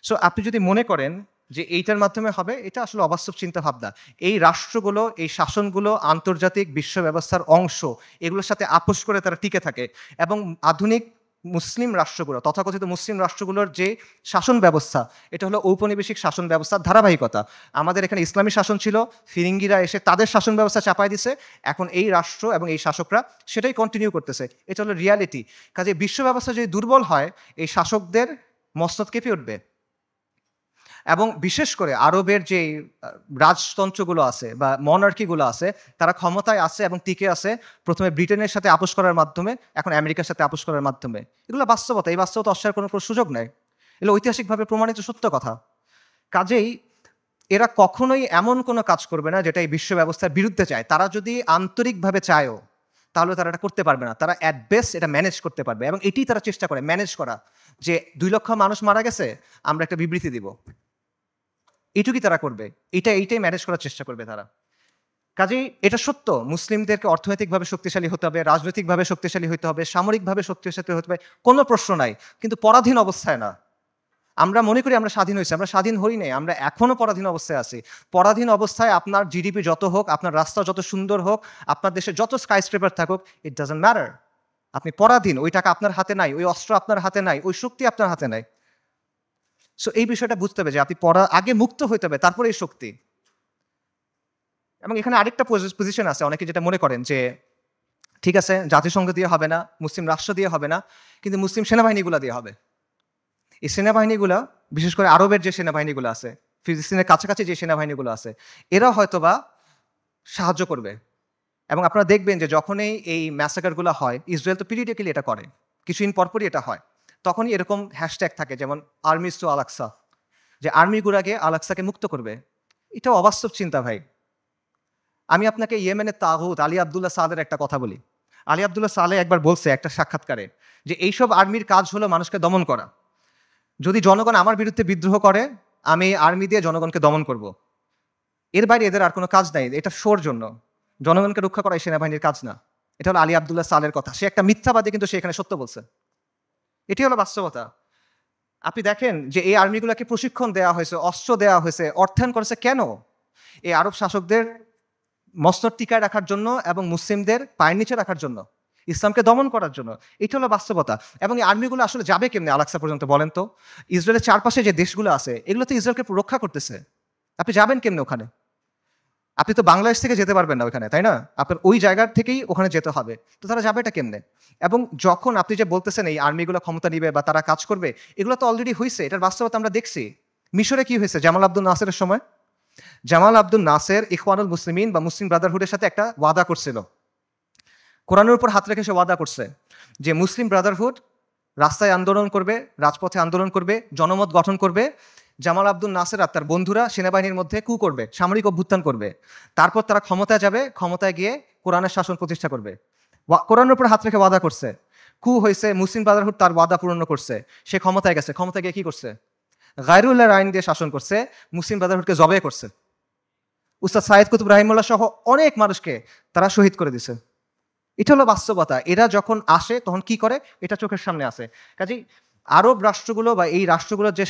সো আপনি যদি মনে করেন যে এইটার মাধ্যমে হবে, এটা আসলে অবাস্তব চিন্তা ভাবনা। এই রাষ্ট্রগুলো, এই শাসনগুলো আন্তর্জাতিক বিশ্ব ব্যবস্থার অংশ, এগুলোর সাথে আপোষ করে তারা টিকে থাকে। এবং আধুনিক মুসলিম রাষ্ট্রগুলো, তথাকথিত মুসলিম রাষ্ট্রগুলোর যে শাসন ব্যবস্থা, এটা হলো ঔপনিবেশিক শাসন ব্যবস্থার ধারাবাহিকতা। আমাদের এখানে ইসলামী শাসন ছিল, ফিরিঙ্গিরা এসে তাদের শাসন ব্যবস্থা চাপাই দিছে, এখন এই রাষ্ট্র এবং এই শাসকরা সেটাই কন্টিনিউ করতেছে। এটা হলো রিয়ালিটি। কাজে বিশ্ব ব্যবস্থা যদি দুর্বল হয়, এই শাসকদের মসনদ কেঁপে উঠবে। এবং বিশেষ করে আরবের যে রাজতন্ত্রগুলো আছে বা মনার্কিগুলো আছে, তারা ক্ষমতায় আছে এবং টিকে আছে প্রথমে ব্রিটেনের সাথে আপোষ করার মাধ্যমে, এখন আমেরিকার সাথে আপোষ করার মাধ্যমে। এগুলো বাস্তবতা, এই বাস্তবতা অস্বীকার কোনো সুযোগ নেই, এগুলো ঐতিহাসিকভাবে প্রমাণিত সত্য কথা। কাজেই এরা কখনোই এমন কোনো কাজ করবে না যেটা এই বিশ্ব ব্যবস্থার বিরুদ্ধে চায়। তারা যদি আন্তরিকভাবে চায়ও, তাহলে তারা এটা করতে পারবে না। তারা অ্যাট বেস্ট এটা ম্যানেজ করতে পারবে, এবং এটি তারা চেষ্টা করে ম্যানেজ করা, যে 2 লক্ষ মানুষ মারা গেছে, আমরা একটা বিবৃতি দিব, এইটুকুই তারা করবে। এইটাই ম্যানেজ করার চেষ্টা করবে তারা। কাজেই এটা সত্য, মুসলিমদেরকে অর্থনৈতিকভাবে শক্তিশালী হতে হবে, রাজনৈতিকভাবে শক্তিশালী হতে হবে, সামরিকভাবে শক্তিশালী হতে হবে, কোনো প্রশ্ন নাই। কিন্তু পরাধীন অবস্থায় না। আমরা মনে করি আমরা স্বাধীন হয়েছি, আমরা স্বাধীন হই নাই, আমরা এখনো পরাধীন অবস্থায় আছি। পরাধীন অবস্থায় আপনার জিডিপি যত হোক, আপনার রাস্তা যত সুন্দর হোক, আপনার দেশে যত স্কাইস্ক্রেপার থাকুক, ইট ডাজন্ট ম্যাটার। আপনি পরাধীন, ওই টাকা আপনার হাতে নাই, ওই অস্ত্র আপনার হাতে নাই, ওই শক্তি আপনার হাতে নাই। সো এই বিষয়টা বুঝতে হবে যে আপনি আগে মুক্ত হইতে হবে, তারপরে এই শক্তি। এবং এখানে আরেকটা পজিশন আছে, অনেকে যেটা মনে করেন যে ঠিক আছে, জাতিসংঘ দিয়ে হবে না, মুসলিম রাষ্ট্র দিয়ে হবে না, কিন্তু মুসলিম সেনাবাহিনীগুলো দিয়ে হবে। এই সেনাবাহিনীগুলো, বিশেষ করে আরবের যে সেনাবাহিনীগুলো আছে, ফিলিস্তিনের কাছাকাছি যে সেনাবাহিনীগুলো আছে, এরা হয়তোবা সাহায্য করবে। এবং আপনারা দেখবেন যে যখনই এই ম্যাসাকারগুলো হয়, ইসরায়েল তো পিরিয়ডিক্যালি এটা করে, কিছুদিন পরপরই এটা হয়, তখনই এরকম হ্যাশট্যাগ থাকে, যেমন আর্মিজ টু আল আকসা, যে আর্মিগুলাকে আল আকসাকে মুক্ত করবে। এটা অবাস্তব চিন্তা ভাই। আমি আপনাকে ইয়েমেনের তাগুত আলী আবদুল্লাহ সালের একটা কথা বলি। আলী আবদুল্লাহ সালে একবার বলছে একটা সাক্ষাৎকারে যে এইসব আর্মির কাজ হলো মানুষকে দমন করা। যদি জনগণ আমার বিরুদ্ধে বিদ্রোহ করে, আমি আর্মি দিয়ে জনগণকে দমন করব। এর বাইরে এদের আর কোনো কাজ নাই, এটা শোর জন্য। জনগণকে রক্ষা করা এই সেনাবাহিনীর কাজ না। এটা হলো আলী আবদুল্লাহ সালের কথা। সে একটা মিথ্যাবাদী, কিন্তু সে এখানে সত্য বলছে। এটি হলো বাস্তবতা। আপনি দেখেন যে এই আর্মিগুলোকে প্রশিক্ষণ দেওয়া হয়েছে, অস্ত্র দেওয়া হয়েছে, অর্থায়ন করেছে কেন? এই আরব শাসকদের মসনদ টিকায় রাখার জন্য এবং মুসলিমদের পায়ের নিচে রাখার জন্য, ইসলামকে দমন করার জন্য। এটা হলো বাস্তবতা। এবং এই আর্মিগুলো আসলে যাবে কেমনে আল আকসা পর্যন্ত বলেন তো? ইসরায়েলের চারপাশে যে দেশগুলো আছে, এগুলো তো ইসরায়েলকে রক্ষা করতেছে। আপনি যাবেন কেমনে ওখানে? আপনি তো বাংলাদেশ থেকে যেতে পারবেন না ওখানে, তাই না? আপনার ওই জায়গার থেকেই ওখানে যেতে হবে। তো তারা যাবে এটা কেমনে? এবং যখন আপনি যে বলতেছেন এই আর্মিগুলো ক্ষমতা নিবে বা তারা কাজ করবে, এগুলো তো অলরেডি হয়েছে, এটার বাস্তবতা আমরা দেখছি। মিশরে কি হয়েছে জামাল আব্দুল নাসেরের সময়? জামাল আব্দুল নাসের ইখওয়ানুল মুসলিমিন বা মুসলিম ব্রাদারহুডের সাথে একটা ওয়াদা করছিল, কোরআনের উপর হাত রেখে সে ওয়াদা করছে যে মুসলিম ব্রাদারহুড রাস্তায় আন্দোলন করবে, রাজপথে আন্দোলন করবে, জনমত গঠন করবে। জামাল আব্দুল নাসের আর তার বন্ধুরা সেনাবাহিনীর মধ্যে কু করবে, সামরিক অভ্যুত্থান করবে। তারপর তারা ক্ষমতায় যাবে, ক্ষমতায় গিয়ে কোরআনের শাসন প্রতিষ্ঠা করবে। কোরআনের উপর হাত রেখে ওয়াদা করছে। কু হয়েছে, মুসলিম ব্রাদারহুড তার ওয়াদা পূরণ করছে, সে ক্ষমতায় গেছে, ক্ষমতায় গিয়ে কি করছে? গায়রুল্লাহর আইন দিয়ে শাসন করছে, মুসলিম ব্রাদারহুডকে জবে করছে। উস্তাদ সাইদ কুতুব রাহিমুল্লাহ সহ অনেক মানুষকে তারা শহীদ করে দিছে। এটা হলো বাস্তবতা। এরা যখন আসে তখন কি করে, এটা চোখের সামনে আসে। কাজেই আরব রাষ্ট্রগুলো বা এই রাষ্ট্রগুলোর যে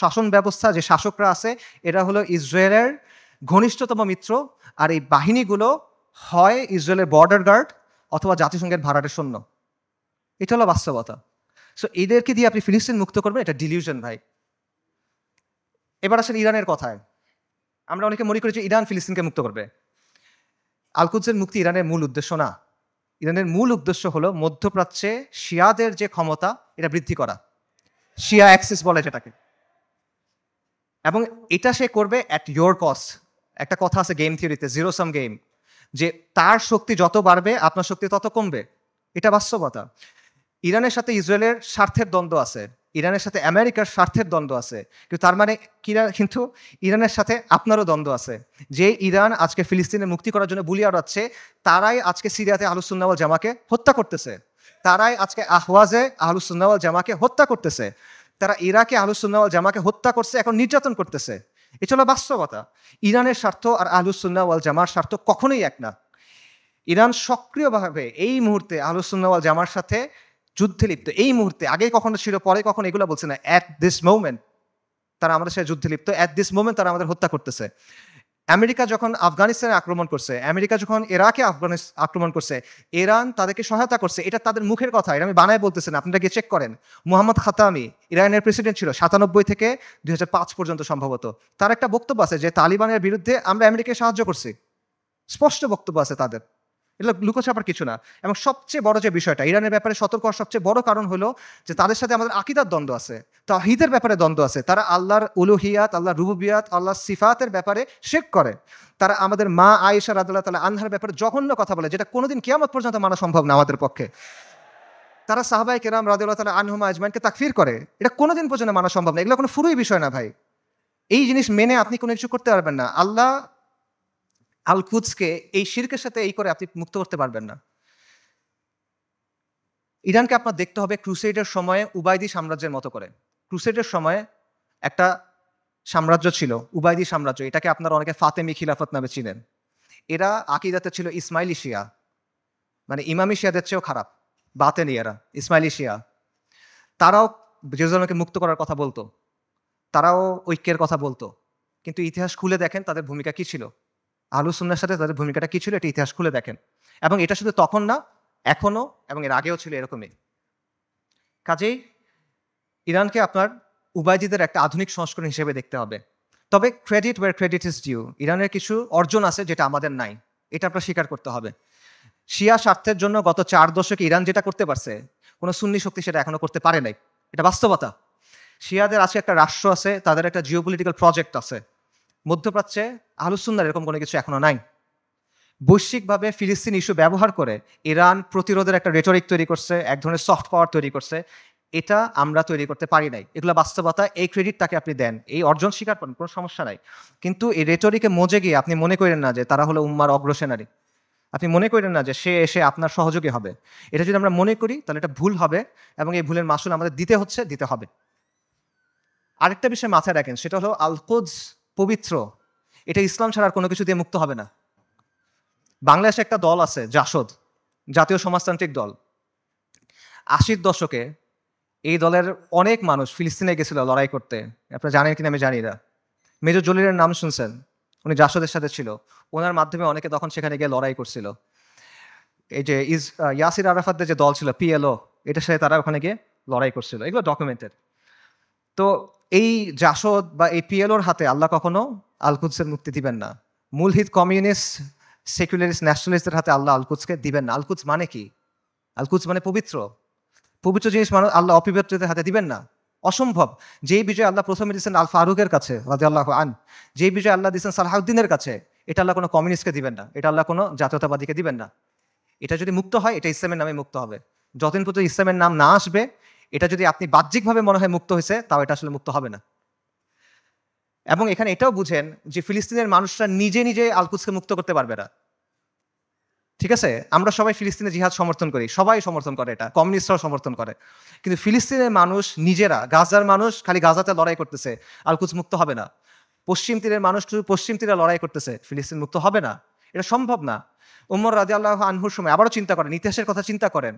শাসন ব্যবস্থা, যে শাসকরা আছে, এরা হলো ইসরায়েলের ঘনিষ্ঠতম মিত্র। আর এই বাহিনীগুলো হয় ইসরায়েলের বর্ডার গার্ড অথবা জাতিসংঘের ভাড়াটে সৈন্য। এটা হলো বাস্তবতা। সো এদেরকে দিয়ে আপনি ফিলিস্তিন মুক্ত করবেন, এটা ডিলিউশন ভাই। এবার আসেন ইরানের কথায়। আমরা অনেকে মনে করি যে ইরান ফিলিস্তিনকে মুক্ত করবে। আল-কুদসের মুক্তি ইরানের মূল উদ্দেশ্য না। ইরানের মূল উদ্দেশ্য হলো মধ্যপ্রাচ্যে শিয়াদের যে ক্ষমতা, এটা বৃদ্ধি করা। শিয়া অ্যাক্সিস বলে যেটাকে। এবং এটা সে করবে অ্যাট ইয়োর কস্ট। একটা কথা আছে গেম থিওরিতে, জিরো সাম গেম, যে তার শক্তি যত বাড়বে আপনার শক্তি তত কমবে। এটা বাস্তবতা। ইরানের সাথে ইসরায়েলের স্বার্থের দ্বন্দ্ব আছে, ইরানের সাথে আমেরিকার স্বার্থের দ্বন্দ্ব আছে, কিন্তু তার মানে কিন্তু ইরানের সাথে আপনারও দ্বন্দ্ব আছে। যে ইরান আজকে ফিলিস্তিনের মুক্তি করার জন্য বুলি আওড়াচ্ছে, তারাই আজকে সিরিয়াতে আহলুস সুন্নাহ ওয়াল জামাকে হত্যা করতেছে। তারাই আজকে আহওয়াজে আহলুস সুন্নাহ ওয়াল জামাকে হত্যা করতেছে। তারা ইরাকে আহলুস সুন্নাহ ওয়াল জামাকে হত্যা করছে, এখন নির্যাতন করতেছে। এটা হলো বাস্তবতা। ইরানের স্বার্থ আর আহলুস সুন্নাহ ওয়াল জামার স্বার্থ কখনোই এক না। ইরান সক্রিয়ভাবে এই মুহূর্তে আহলুস সুন্নাহ ওয়াল জামার সাথে যুদ্ধে লিপ্ত। এই মুহূর্তে, আগে কখনো ছিল, পরে কখনো এগুলো বলছে না। অ্যাট দিস মোমেন্ট তারা আমাদের সাথে যুদ্ধে লিপ্ত। অ্যাট দিস মোমেন্ট তারা আমাদের হত্যা করতেছে। আমেরিকা যখন আফগানিস্তানে আক্রমণ করছে, আমেরিকা যখন ইরাকে আক্রমণ করছে, ইরান তাদেরকে সহায়তা করছে। এটা তাদের মুখের কথা, এটা আমি বানায় বলতেছি না, আপনারা গিয়ে চেক করেন। মোহাম্মদ খাতামি ইরানের প্রেসিডেন্ট ছিল 97 থেকে 2005 পর্যন্ত সম্ভবত। তার একটা বক্তব্য আছে যে তালিবানের বিরুদ্ধে আমরা আমেরিকাকে সাহায্য করছি। স্পষ্ট বক্তব্য আছে তাদের, এগুলো লুকোছাপার কিছু না। এবং সবচেয়ে বড় যে বিষয়টা, ইরানের ব্যাপারে সতর্ক হওয়ার সবচেয়ে বড় কারণ হলো যে তাদের সাথে আমাদের আকীদার দ্বন্দ্ব আছে, তাওহীদের ব্যাপারে দ্বন্দ্ব আছে। তারা আল্লাহর উলুহিয়াত, আল্লাহর রুবুবিয়াত, আল্লাহর সিফাতের ব্যাপারে শিরক করে। তারা আমাদের মা আয়েশা রাদিয়াল্লাহু তাআলা আনহার ব্যাপারে জঘন্য কথা বলে, যেটা কোনোদিন কিয়ামত পর্যন্ত মানা সম্ভব না আমাদের পক্ষে। তারা সাহাবায়ে কেরাম রাদিয়াল্লাহু তাআলা আনহুম আজমাইনকে তাকফির করে, এটা কোনোদিন পর্যন্ত মানা সম্ভব না। এগুলো কোনো ফুরুই বিষয় না ভাই। এই জিনিস মেনে আপনি কোনো কিছু করতে পারবেন না। আল্লাহ আল-কুদসকে এই শিরকের সাথে এই করে আপনি মুক্ত করতে পারবেন না। ইরানকে আপনার দেখতে হবে ক্রুসেডের সময়ে উবাইদি সাম্রাজ্যের মতো করে। ক্রুসেডের সময়ে একটা সাম্রাজ্য ছিল, উবাইদি সাম্রাজ্য। এটাকে আপনারা অনেকে ফাতেমি খিলাফত নামে চিনেন। এরা আকিদাতে ছিল ইসমাইলি শিয়া, মানে ইমামি শিয়াদের চেয়েও খারাপ, বাতেনিয়ারা, ইসমাইলি শিয়া। তারাও জেরুজালেমকে মুক্ত করার কথা বলতো, তারাও ঐক্যের কথা বলতো। কিন্তু ইতিহাস খুলে দেখেন তাদের ভূমিকা কি ছিল, আহলুস সুন্নাহর সাথে তাদের ভূমিকাটা কি ছিল, এটা ইতিহাস খুলে দেখেন। এবং এটা শুধু তখন না, এখনো এবং এর আগেও ছিল এরকমই। কাজেই ইরানকে আপনার উবাইদিদের একটা আধুনিক সংস্করণ হিসেবে দেখতে হবে। তবে credit where credit is due, ইরানের কিছু অর্জন আছে যেটা আমাদের নাই, এটা আপনার স্বীকার করতে হবে। শিয়া স্বার্থের জন্য গত 4 দশকে ইরান যেটা করতে পারছে, কোনো সুন্নি শক্তি সেটা এখনো করতে পারে নাই। এটা বাস্তবতা। শিয়াদের আজকে একটা রাষ্ট্র আছে, তাদের একটা জিওপলিটিক্যাল প্রজেক্ট আছে। মধ্যপ্রাচ্যে আহলুস সুন্নাহর এরকম কোনো কিছু এখনো নাই। বৈশ্বিকভাবে ফিলিস্তিন ইস্যু ব্যবহার করে ইরান প্রতিরোধের একটা রেটরিক তৈরি করছে, এক ধরনের সফট পাওয়ার তৈরি করছে। এটা আমরা তৈরি করতে পারি নাই। এগুলো বাস্তবতা, এই ক্রেডিট তাকে আপনি দেন, এই অর্জন স্বীকার করেন, কোনো সমস্যা নাই। কিন্তু এই রেটরিকে মজে গিয়ে আপনি মনে করেন না যে তারা হলো উম্মার অগ্রসেনারী। আপনি মনে করেন না যে সে এসে আপনার সহযোগী হবে। এটা যদি আমরা মনে করি তাহলে এটা ভুল হবে, এবং এই ভুলের মাসুল আমাদের দিতে হবে। আরেকটা বিষয় মাথায় রাখেন, সেটা হলো আল-কুদস পবিত্র, এটা ইসলাম ছাড়া আর কোনো কিছু দিয়ে মুক্ত হবে না। বাংলাদেশে একটা দল আছে জাসদ, জাতীয় সমাজতান্ত্রিক দল। 80-র দশকে এই দলের অনেক মানুষ ফিলিস্তিনে গেছিল লড়াই করতে। আপনারা জানেন কিনা আমি জানি না। মেজর জলিলের নাম শুনছেন, উনি জাসদের সাথে ছিল। ওনার মাধ্যমে অনেকে তখন সেখানে গিয়ে লড়াই করছিল। এই যে ইয়াসির আরাফাতদের যে দল ছিল পিএলও, এটার সাথে তারা ওখানে গিয়ে লড়াই করছিল, এগুলো ডকুমেন্টেড। তো এই জাসদ বা এই পিএলওর হাতে আল্লাহ কখনো আল-কুদসের মুক্তি দিবেন না। মূলহিত কমিউনিস্ট, সেকুলারিস্ট, ন্যাশনালিস্টদের হাতে আল্লাহ আল-কুদসকে দিবেন না। আল-কুদস মানে কি? আল-কুদস মানে পবিত্র। পবিত্র জিনিস মানুষ আল্লাহ অপবিত্রদের হাতে দিবেন না, অসম্ভব। যেই বিজয় আল্লাহ প্রথমে দিচ্ছেন আল ফারুকের কাছে রাদিয়াল্লাহু আন, যেই বিজয় আল্লাহ দিচ্ছেন সালাহউদ্দিনের কাছে, এটা আল্লাহ কোনো কমিউনিস্টকে দিবেন না, এটা আল্লাহ কোনো জাতীয়তাবাদীকে দিবেন না। এটা যদি মুক্ত হয়, এটা ইসলামের নামে মুক্ত হবে। যতদিন পর্যন্ত ইসলামের নাম না আসবে, এটা যদি আপনি বাহ্যিকভাবে মনে হয় মুক্ত হয়েছে, তাও এটা আসলে মুক্ত হবে না। এবং এখানে এটাও বুঝেন যে ফিলিস্তিনের মানুষরা নিজে নিজে আল-কুদসকে মুক্ত করতে পারবে না। ঠিক আছে? আমরা সবাই ফিলিস্তিনের জিহাদ সমর্থন করি, সবাই সমর্থন করে এটা, কমিউনিস্টরাও সমর্থন করে। কিন্তু ফিলিস্তিনের মানুষ নিজেরা, গাজার মানুষ খালি গাজাতে লড়াই করতেছে, আল-কুদস মুক্ত হবে না। পশ্চিম তীরের মানুষ শুধু পশ্চিম তীরে লড়াই করতেছে, ফিলিস্তিন মুক্ত হবে না। এটা সম্ভব না। উমর রাদিয়াল্লাহু আনহুর সময় আবারও চিন্তা করেন, ইতিহাসের কথা চিন্তা করেন।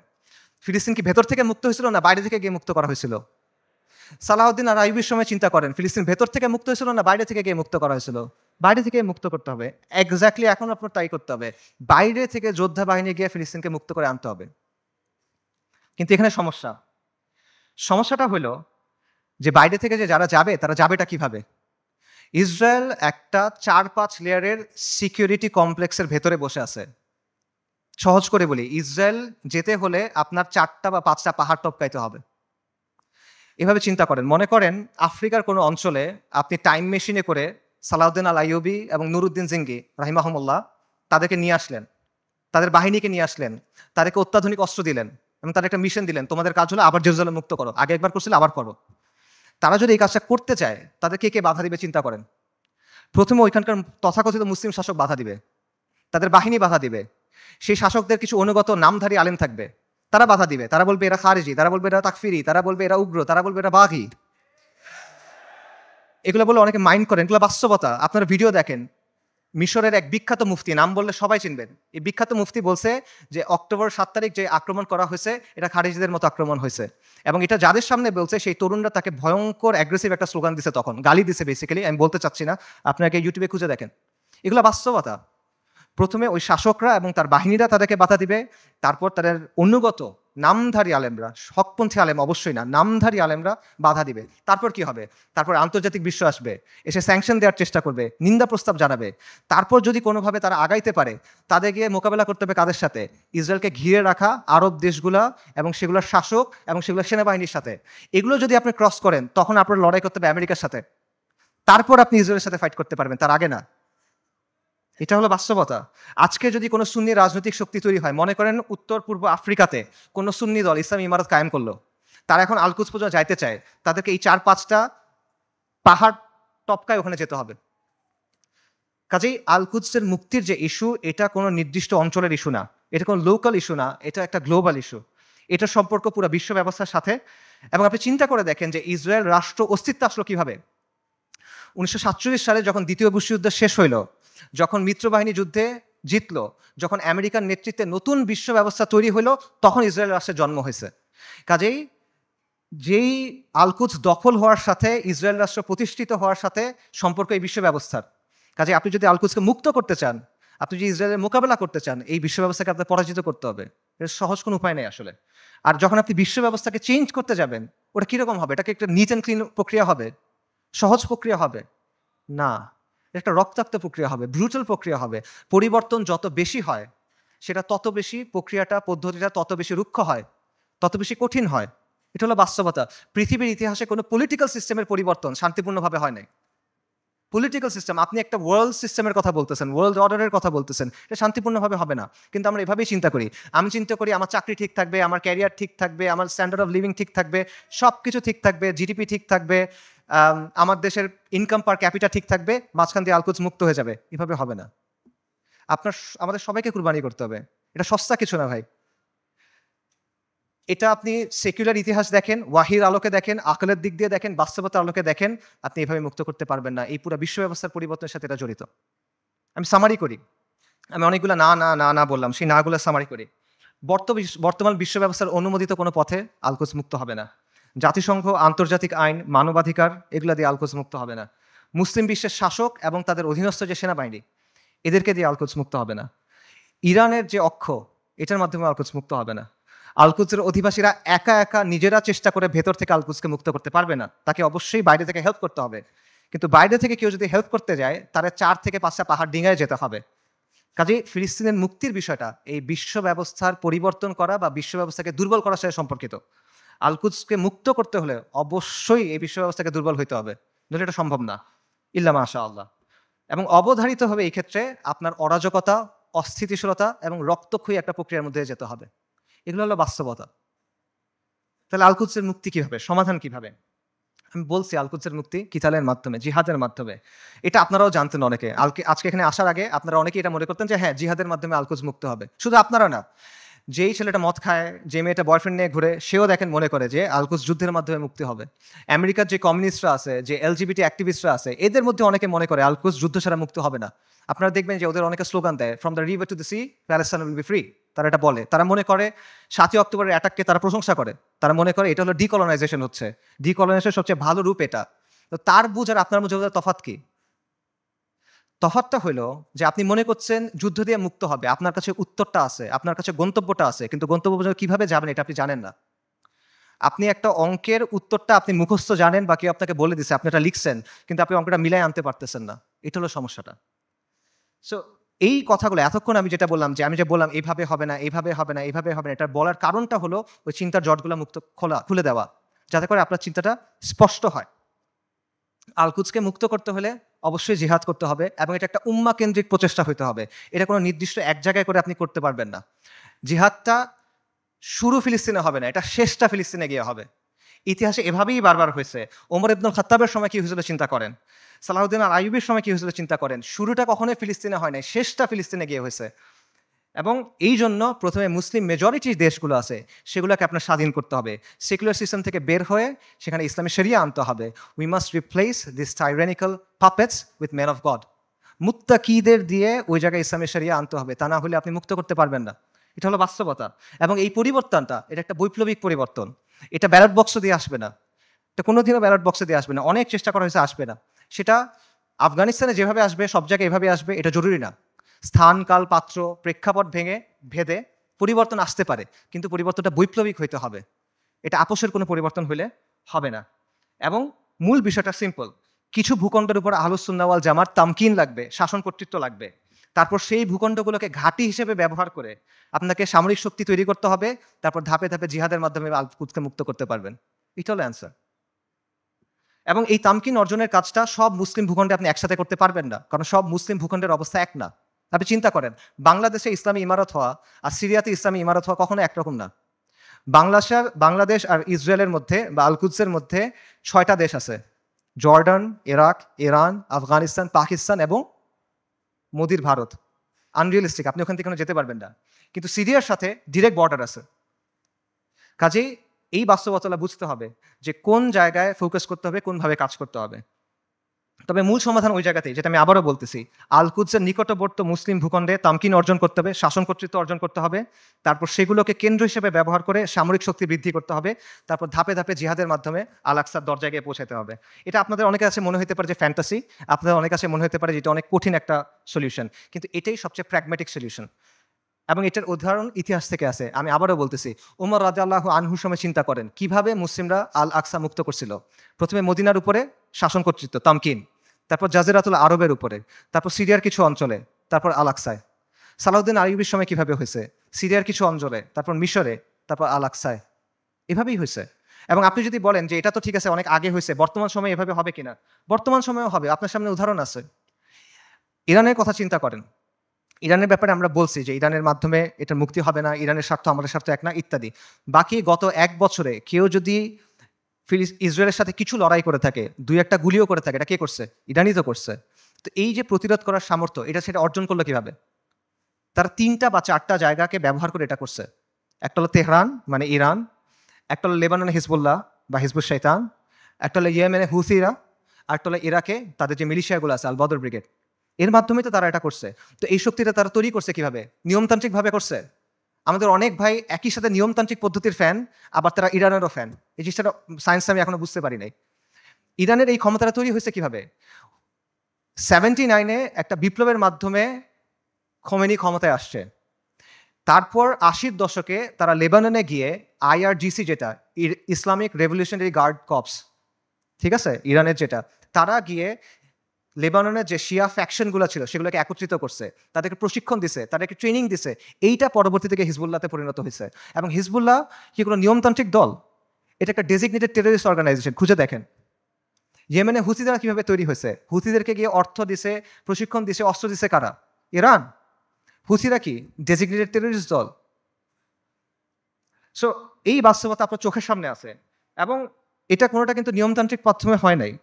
ফিলিস্তিন কি ভেতর থেকে মুক্ত হয়েছিল না বাইরে থেকে গিয়ে মুক্ত করা হয়েছিল? সালাহউদ্দিন আর আইয়ুবের সময় চিন্তা করেন, ফিলিস্তিন ভেতর থেকে মুক্ত হয়েছিল না বাইরে থেকে গিয়ে মুক্ত করা হয়েছিল? বাইরে থেকে মুক্ত করতে হবে। এক্স্যাক্টলি এখন আপনার তাই করতে হবে। বাইরে থেকে যোদ্ধা বাহিনী গিয়ে ফিলিস্তিনকে মুক্ত করে আনতে হবে। কিন্তু এখানে সমস্যাটা হলো যে বাইরে থেকে যে যারা যাবে তারা যাবেটা কিভাবে? ইসরায়েল একটা ৪-৫ লেয়ারের সিকিউরিটি কমপ্লেক্সের ভেতরে বসে আছে। সহজ করে বলি, ইসরায়েল যেতে হলে আপনার ৪টা বা ৫টা পাহাড় টপকাইতে হবে। এভাবে চিন্তা করেন, মনে করেন আফ্রিকার কোনো অঞ্চলে আপনি টাইম মেশিনে করে সালাউদ্দিন আল আইয়ুবী এবং নুরুদ্দিন জিঙ্গি রাহিমাহুমুল্লাহ তাদেরকে নিয়ে আসলেন, তাদের বাহিনীকে নিয়ে আসলেন, তাদেরকে অত্যাধুনিক অস্ত্র দিলেন এবং তাদের একটা মিশন দিলেন, তোমাদের কাজ হলো আবার জেরুজালেম মুক্ত করো, আগে একবার করছিলে আবার করো। তারা যদি এই কাজটা করতে চায়, তাদেরকে কে বাধা দিবে চিন্তা করেন। প্রথমে ওইখানকার তথাকথিত মুসলিম শাসক বাধা দিবে, তাদের বাহিনী বাধা দিবে, সেই শাসকদের কিছু অনুগত নামধারী আলেম থাকবে, তারা বাধা দিবে, তারা বলবে এরা খারিজি, তারা বলবে এরা তাকফিরি, তারা বলবে এরা উগ্র, তারা বলবে এরা বাঘি। এগুলো বলে অনেকে মাইন্ড করেন, এগুলো বাস্তবতা। আপনারা ভিডিও দেখেন, মিশরের এক বিখ্যাত মুফতি, নাম বললে সবাই চিনবেন, এই বিখ্যাত মুফতি বলছে যে অক্টোবর ৭ তারিখ যে আক্রমণ করা হয়েছে এটা খারিজিদের মতো আক্রমণ হয়েছে, এবং এটা যাদের সামনে বলছে সেই তরুণরা তাকে ভয়ঙ্কর অ্যাগ্রেসিভ একটা স্লোগান দিছে, তখন গালি দিছে বেসিক্যালি, আমি বলতে চাচ্ছি না, আপনাকে ইউটিউবে খুঁজে দেখেন। এগুলো বাস্তবতা। প্রথমে ওই শাসকরা এবং তার বাহিনীরা তাদেরকে বাধা দিবে, তারপর তাদের অনুগত নামধারী আলেমরা, হকপন্থী আলেম অবশ্যই না, নামধারী আলেমরা বাধা দিবে। তারপর কি হবে? তারপর আন্তর্জাতিক বিশ্ব আসবে, এসে স্যাংশন দেওয়ার চেষ্টা করবে, নিন্দা প্রস্তাব জানাবে। তারপর যদি কোনোভাবে তারা আগাইতে পারে, তাদের গিয়ে মোকাবেলা করতে হবে কাদের সাথে? ইসরায়েলকে ঘিরে রাখা আরব দেশগুলা এবং সেগুলোর শাসক এবং সেগুলোর সেনাবাহিনীর সাথে। এগুলো যদি আপনি ক্রস করেন, তখন আপনার লড়াই করতে হবে আমেরিকার সাথে, তারপর আপনি ইসরায়েলের সাথে ফাইট করতে পারবেন, তার আগে না। এটা হলো বাস্তবতা। আজকে যদি কোনো সুন্নি রাজনৈতিক শক্তি তৈরি হয়, মনে করেন উত্তর পূর্ব আফ্রিকাতে কোনো সুন্নি দল ইসলামী ইমারত কায়েম করলো, তারা এখন আল-কুদস পর্যন্ত যাইতে চায়, তাদেরকে এই ৪-৫টা পাহাড় টপকায় ওখানে যেতে হবে। কাজেই আল-কুদসের মুক্তির যে ইস্যু, এটা কোনো নির্দিষ্ট অঞ্চলের ইস্যু না, এটা কোনো লোকাল ইস্যু না, এটা একটা গ্লোবাল ইস্যু। এটা সম্পর্ক পুরো বিশ্ব ব্যবস্থার সাথে। এবং আপনি চিন্তা করে দেখেন যে ইসরায়েল রাষ্ট্র অস্তিত্ব আসলো কিভাবে। 1947 সালে যখন দ্বিতীয় বিশ্বযুদ্ধ শেষ হইল, যখন মিত্রবাহিনী যুদ্ধে জিতলো, যখন আমেরিকার নেতৃত্বে নতুন বিশ্ব ব্যবস্থা তৈরি হলো, তখন ইসরায়েল রাষ্ট্রের জন্ম হয়েছে। কাজেই যেই আল-কুদস দখল হওয়ার সাথে ইসরায়েল রাষ্ট্র প্রতিষ্ঠিত হওয়ার সাথে সম্পর্ক এই বিশ্ব ব্যবস্থার। কাজে আপনি যদি আল-কুদসকে মুক্ত করতে চান, আপনি যদি ইসরায়েলের মোকাবেলা করতে চান, এই বিশ্ব ব্যবস্থাকে আপনার পরাজিত করতে হবে। এর সহজ কোনো উপায় নেই আসলে। আর যখন আপনি বিশ্ব ব্যবস্থাকে চেঞ্জ করতে যাবেন, ওটা কীরকম হবে? এটাকে একটা নিট অ্যান্ড ক্লিন প্রক্রিয়া হবে? সহজ প্রক্রিয়া হবে না, একটা রক্তাক্ত প্রক্রিয়া হবে, ব্রুটাল প্রক্রিয়া হবে। পরিবর্তন যত বেশি হয়, সেটা তত বেশি প্রক্রিয়াটা, পদ্ধতিটা তত বেশি রুক্ষ হয়, তত বেশি কঠিন হয়। এটা হলো বাস্তবতা। পৃথিবীর ইতিহাসে কোনো পলিটিক্যাল সিস্টেমের পরিবর্তন শান্তিপূর্ণভাবে হয় নাই। পলিটিক্যাল সিস্টেম, আপনি একটা ওয়ার্ল্ড সিস্টেমের কথা বলতেছেন, ওয়ার্ল্ড অর্ডারের কথা বলতেছেন, এটা শান্তিপূর্ণভাবে হবে না। কিন্তু আমরা এভাবেই চিন্তা করি। আমি চিন্তা করি আমার চাকরি ঠিক থাকবে, আমার ক্যারিয়ার ঠিক থাকবে, আমার স্ট্যান্ডার্ড অফ লিভিং ঠিক থাকবে, সব কিছু ঠিক থাকবে, জিডিপি ঠিক থাকবে, আমার দেশের ইনকাম পার ক্যাপিটা ঠিক থাকবে, মাঝখান দিয়ে আল-কুদস মুক্ত হয়ে যাবে। এভাবে হবে না। আমাদের সবাইকে কুরবানি করতে হবে। এটা সস্তা কিছু না ভাই। এটা আপনি সেকুলার ইতিহাস দেখেন, ওয়াহির আলোকে দেখেন, আকলের দিক দিয়ে দেখেন, বাস্তবতার আলোকে দেখেন, আপনি এভাবে মুক্ত করতে পারবেন না। এই পুরো বিশ্ব ব্যবস্থার পরিবর্তনের সাথে এটা জড়িত। আমি সামারি করি, আমি অনেকগুলো না না না না বললাম, সেই নাগুলো সামারি করি। বর্তমান বিশ্ব ব্যবস্থার অনুমোদিত কোনো পথে আল-কুদস মুক্ত হবে না। জাতিসংঘ, আন্তর্জাতিক আইন, মানবাধিকার, এগুলো দিয়ে আল-কুদস মুক্ত হবে না। মুসলিম বিশ্বের শাসক এবং তাদের অধীনস্থ যে সেনাবাহিনী, এদেরকে দিয়ে আল-কুদস মুক্ত হবে না। ইরানের যে অক্ষ, এটার মাধ্যমে আল-কুদস মুক্ত হবে না। আল-কুদসের অধিবাসীরা একা একা নিজেরা চেষ্টা করে ভেতর থেকে আল-কুদসকে মুক্ত করতে পারবে না, তাকে অবশ্যই বাইরে থেকে হেল্প করতে হবে। কিন্তু বাইরে থেকে কেউ যদি হেল্প করতে যায়, তারা 4 থেকে 5টা পাহাড় ডিঙায় যেতে হবে। কাজেই ফিলিস্তিনের মুক্তির বিষয়টা এই বিশ্ব ব্যবস্থার পরিবর্তন করা বা বিশ্ব ব্যবস্থাকে দুর্বল করার সাথে সম্পর্কিত। আল-কুদসকে মুক্ত করতে হলে অবশ্যই এই বিশ্ব ব্যবস্থাকে দুর্বল হইতে হবে, নইলে এটা সম্ভব না, ইল্লা মাশা আল্লাহ। এবং অবধারিত হবে এই ক্ষেত্রে আপনার অরাজকতা, অস্থিতিশীলতা এবং রক্তক্ষয়ী একটা প্রক্রিয়ার মধ্যে যেতে হবে। এগুলো হলো বাস্তবতা। তাহলে আল কুদসের মুক্তি কিভাবে, সমাধান কিভাবে? আমি বলছি আল কুদসের মুক্তি কিতালের মাধ্যমে, জিহাদের মাধ্যমে। এটা আপনারাও জানতেন অনেকে। আজকে এখানে আসার আগে আপনারা অনেকেই এটা মনে করতেন যে হ্যাঁ, জিহাদের মাধ্যমে আল কুদস মুক্ত হবে। শুধু আপনারা না, যেই ছেলেটা মদ খায়, যে মেয়েটা বয়ফ্রেন্ড নিয়ে ঘুরে, সেও দেখেন মনে করে যে আল কুদস যুদ্ধের মাধ্যমে মুক্তি হবে। আমেরিকার যে কমিউনিস্টরা আছে, যে এলজিবিটি অ্যাক্টিভিস্টরা আছে, এদের মধ্যে অনেকে মনে করে আল কুদস যুদ্ধ ছাড়া মুক্ত হবে না। আপনারা দেখবেন যে ওদের অনেকে স্লোগান দেয়, from the river to the sea Palestine will be free. তারা এটা বলে। তারা মনে করে ৭ই অক্টোবরের অ্যাটাককে তারা প্রশংসা করে। তারা মনে করে এটা হলো ডিকলোনাইজেশন হচ্ছে, ডিকলোনাইজেশনের সবচেয়ে ভালো রূপ এটা। তো তার বুঝ আর আপনার বুঝে তফাৎ কি? তফাৎটা হলো যে আপনি মনে করছেন যুদ্ধ দিয়ে মুক্ত হবে, আপনার কাছে উত্তরটা আছে, আপনার কাছে গন্তব্যটা আছে, কিন্তু গন্তব্য পর্যন্ত কিভাবে যাবেন এটা আপনি জানেন না। আপনি একটা অঙ্কের উত্তরটা আপনি মুখস্থ জানেন বা কেউ আপনাকে বলে দিছে, আপনি এটা লিখছেন, কিন্তু আপনি অঙ্কটা মিলাই আনতে পারতেছেন না। এটা হলো সমস্যাটা। সো এই কথাগুলো এতক্ষণ আমি যেটা বললাম, যে আমি যে বললাম এইভাবে হবে না, এইভাবে হবে না, এইভাবে হবে না, এটা বলার কারণটা হলো ওই চিন্তার জটগুলো খুলে দেওয়া, যাতে করে আপনার চিন্তাটা স্পষ্ট হয়। আল কুদসকে মুক্ত করতে হলে অবশ্যই জিহাদ করতে হবে, এবং এটা একটা উম্মা কেন্দ্রিক প্রচেষ্টা হতে হবে। এটা কোনো নির্দিষ্ট এক জায়গায় করে আপনি করতে পারবেন না। জিহাদটা শুরু ফিলিস্তিনে হবে না, এটা শেষটা ফিলিস্তিনে গিয়ে হবে। ইতিহাসে এভাবেই বারবার হয়েছে। ওমর ইবনুল খাত্তাবের সময় কি হয়েছিল চিন্তা করেন, সালাহউদ্দিন আল আইয়ুবের সময় কি হয়েছিল চিন্তা করেন। শুরুটা কখনোই ফিলিস্তিনে হয় নাই, শেষটা ফিলিস্তিনে গিয়ে হয়েছে। এবং এই জন্য প্রথমে মুসলিম মেজরিটি দেশগুলো আছে, সেগুলোকে আপনার স্বাধীন করতে হবে। সেকুলার সিস্টেম থেকে বের হয়ে সেখানে ইসলামী শরিয়া আনতে হবে। We must replace this tyrannical puppets with man of God. মুত্তাকিদের দিয়ে ওই জায়গায় ইসলামী শরিয়া আনতে হবে, তা না হলে আপনি মুক্ত করতে পারবেন না। এটা হলো বাস্তবতা। এবং এই পরিবর্তনটা, এটা একটা বৈপ্লবিক পরিবর্তন। এটা ব্যালট বক্স দিয়ে আসবে না, এটা কোনোদিনও ব্যালট বক্সে দিয়ে আসবে না। অনেক চেষ্টা করা হয়েছে, আসবে না। সেটা আফগানিস্তানে যেভাবে আসবে, সব জায়গায় এভাবে আসবে, এটা জরুরি না। স্থান, কাল, পাত্র, প্রেক্ষাপট ভেদে পরিবর্তন আসতে পারে, কিন্তু পরিবর্তনটা বৈপ্লবিক হইতে হবে। এটা আপোষের কোনো পরিবর্তন হইলে হবে না। এবং মূল বিষয়টা সিম্পল, কিছু ভূখণ্ডের উপর আহলুস সুন্নাহ ওয়াল জামাত তামকিন লাগবে, শাসন কর্তৃত্ব লাগবে। তারপর সেই ভূখণ্ডগুলোকে ঘাঁটি হিসেবে ব্যবহার করে আপনাকে সামরিক শক্তি তৈরি করতে হবে। তারপর ধাপে ধাপে জিহাদের মাধ্যমে আল কুদসকে মুক্ত করতে পারবেন। এটা হলো অ্যান্সার। এবং এই তামকিন অর্জনের কাজটা সব মুসলিম ভূখণ্ডে আপনি একসাথে করতে পারবেন না, কারণ সব মুসলিম ভূখণ্ডের অবস্থা এক না। আপনি চিন্তা করেন, বাংলাদেশে ইসলামী ইমারত হওয়া আর সিরিয়াতে ইসলামী ইমারত হওয়া কখনো একরকম না। বাংলাদেশ আর ইসরায়েলের মধ্যে বা আল কুদসের মধ্যে 6টা দেশ আছে: Jordan, Iraq, Iran, Afghanistan, Pakistan এবং মোদির ভারত। আনরিয়েলিস্টিক, আপনি ওখান থেকে কোনো যেতে পারবেন না। কিন্তু সিরিয়ার সাথে ডিরেক্ট বর্ডার আছে। কাজেই এই বাস্তবতা বুঝতে হবে যে কোন জায়গায় ফোকাস করতে হবে, কোনভাবে কাজ করতে হবে। তবে মূল সমাধান ওই জায়গাতেই, যেটা আমি আবারও বলতেছি, আল কুদসের নিকটবর্তী মুসলিম ভূখণ্ডে তামকিন অর্জন করতে হবে, শাসন কর্তৃত্ব অর্জন করতে হবে। তারপর সেগুলোকে কেন্দ্র হিসেবে ব্যবহার করে সামরিক শক্তি বৃদ্ধি করতে হবে। তারপর ধাপে ধাপে জিহাদের মাধ্যমে আল আকসার দরজায় গিয়ে পৌঁছাতে হবে। এটা আপনাদের অনেকের কাছে মনে হতে পারে যে ফ্যান্টাসি, আপনাদের অনেক কাছে মনে হতে পারে যে এটা অনেক কঠিন একটা সলিউশন, কিন্তু এটাই সবচেয়ে প্র্যাগম্যাটিক সলিউশন। এবং এটার উদাহরণ ইতিহাস থেকে আছে। আমি আবারও বলতেছি, উমর রাদিয়াল্লাহু আনহুর সময় চিন্তা করেন কিভাবে মুসলিমরা আল আকসা মুক্ত করছিল। প্রথমে মদিনার উপরে শাসন কর্তৃত্ব তামকিন, তারপর জাজিরাতুল আরবের উপরে, তারপর সিরিয়ার কিছু অঞ্চলে, তারপর আল আকসায়। সালাউদ্দিন আইয়ুবের সময় কিভাবে হয়েছে, সিরিয়ার কিছু অঞ্চলে, তারপর মিশরে, তারপর আল আকসায়। এভাবেই হয়েছে। এবং আপনি যদি বলেন যে এটা তো ঠিক আছে, অনেক আগে হয়েছে, বর্তমান সময়ে এভাবে হবে কিনা, বর্তমান সময়েও হবে। আপনার সামনে উদাহরণ আছে। ইরানের কথা চিন্তা করেন। ইরানের ব্যাপারে আমরা বলছি যে ইরানের মাধ্যমে এটা মুক্তি হবে না, ইরানের স্বার্থ আমাদের স্বার্থ এক না, ইত্যাদি। বাকি গত 1 বছরে কেউ যদি ইসরায়েলের সাথে কিছু লড়াই করে থাকে, 2-1টা গুলিও করে থাকে, এটা কে করছে? ইরানই তো করছে। তো এই যে প্রতিরোধ করার সামর্থ্য, সেটা অর্জন করলো কিভাবে? তারা 3টা বা 4টা জায়গাকে ব্যবহার করে এটা করছে। একটা হলো তেহরান মানে ইরান, একটা হলো লেবাননে হিজবুল্লাহ বা হিজবুল শয়তান, একটা হলো ইয়েমেনে হুথিরা, আর একটা হলো ইরাকে তাদের যে মিলিশিয়াগুলো আছে আল বদর ব্রিগেড। এর মাধ্যমে তো তারা এটা করছে। তো এই শক্তিটা তারা তৈরি করছে কিভাবে? নিয়মতান্ত্রিকভাবে করছে। আমাদের অনেক ভাই একই সাথে নিয়মতান্ত্রিক পদ্ধতির ফ্যান, আবার তারা ইরানেরও ফ্যান। এই জিনিসটা সায়েন্স আমি এখনো বুঝতে পারি নাই। ইরানের এই ক্ষমতাটা তৈরি হয়েছে কিভাবে? 79-এ একটা বিপ্লবের মাধ্যমে খোমেনি ক্ষমতায় আসছে। তারপর 80-র দশকে তারা লেবাননে গিয়ে IRGC, যেটা ইসলামিক রেভলিউশনারি গার্ড কর্পস, ঠিক আছে, ইরানের যেটা, তারা গিয়ে লেবাননের যে শিয়া ফ্যাকশনগুলো ছিল সেগুলোকে একত্রিত করছে, তাদেরকে প্রশিক্ষণ দিছে, তাদেরকে ট্রেনিং দিছে। এইটা পরবর্তী থেকে হিজবুল্লাহতে পরিণত হয়েছে। এবং হিজবুল্লাহ কি কোনো নিয়মতান্ত্রিক দল? এটা একটা ডেজিগনেটেড টেররিস্ট অর্গানাইজেশন। খুঁজে দেখেন ইয়েমেনে হুথিরা কিভাবে তৈরি হয়েছে। হুথিদেরকে গিয়ে অর্থ দিছে, প্রশিক্ষণ দিছে, অস্ত্র দিছে কারা? ইরান। হুথিরা কি ডেজিগনেটেড টেররিস্ট দল? সো এই বাস্তবতা আপনার চোখের সামনে আছে, এবং এটা কোনোটা কিন্তু নিয়মতান্ত্রিক মাধ্যমে হয় নাই।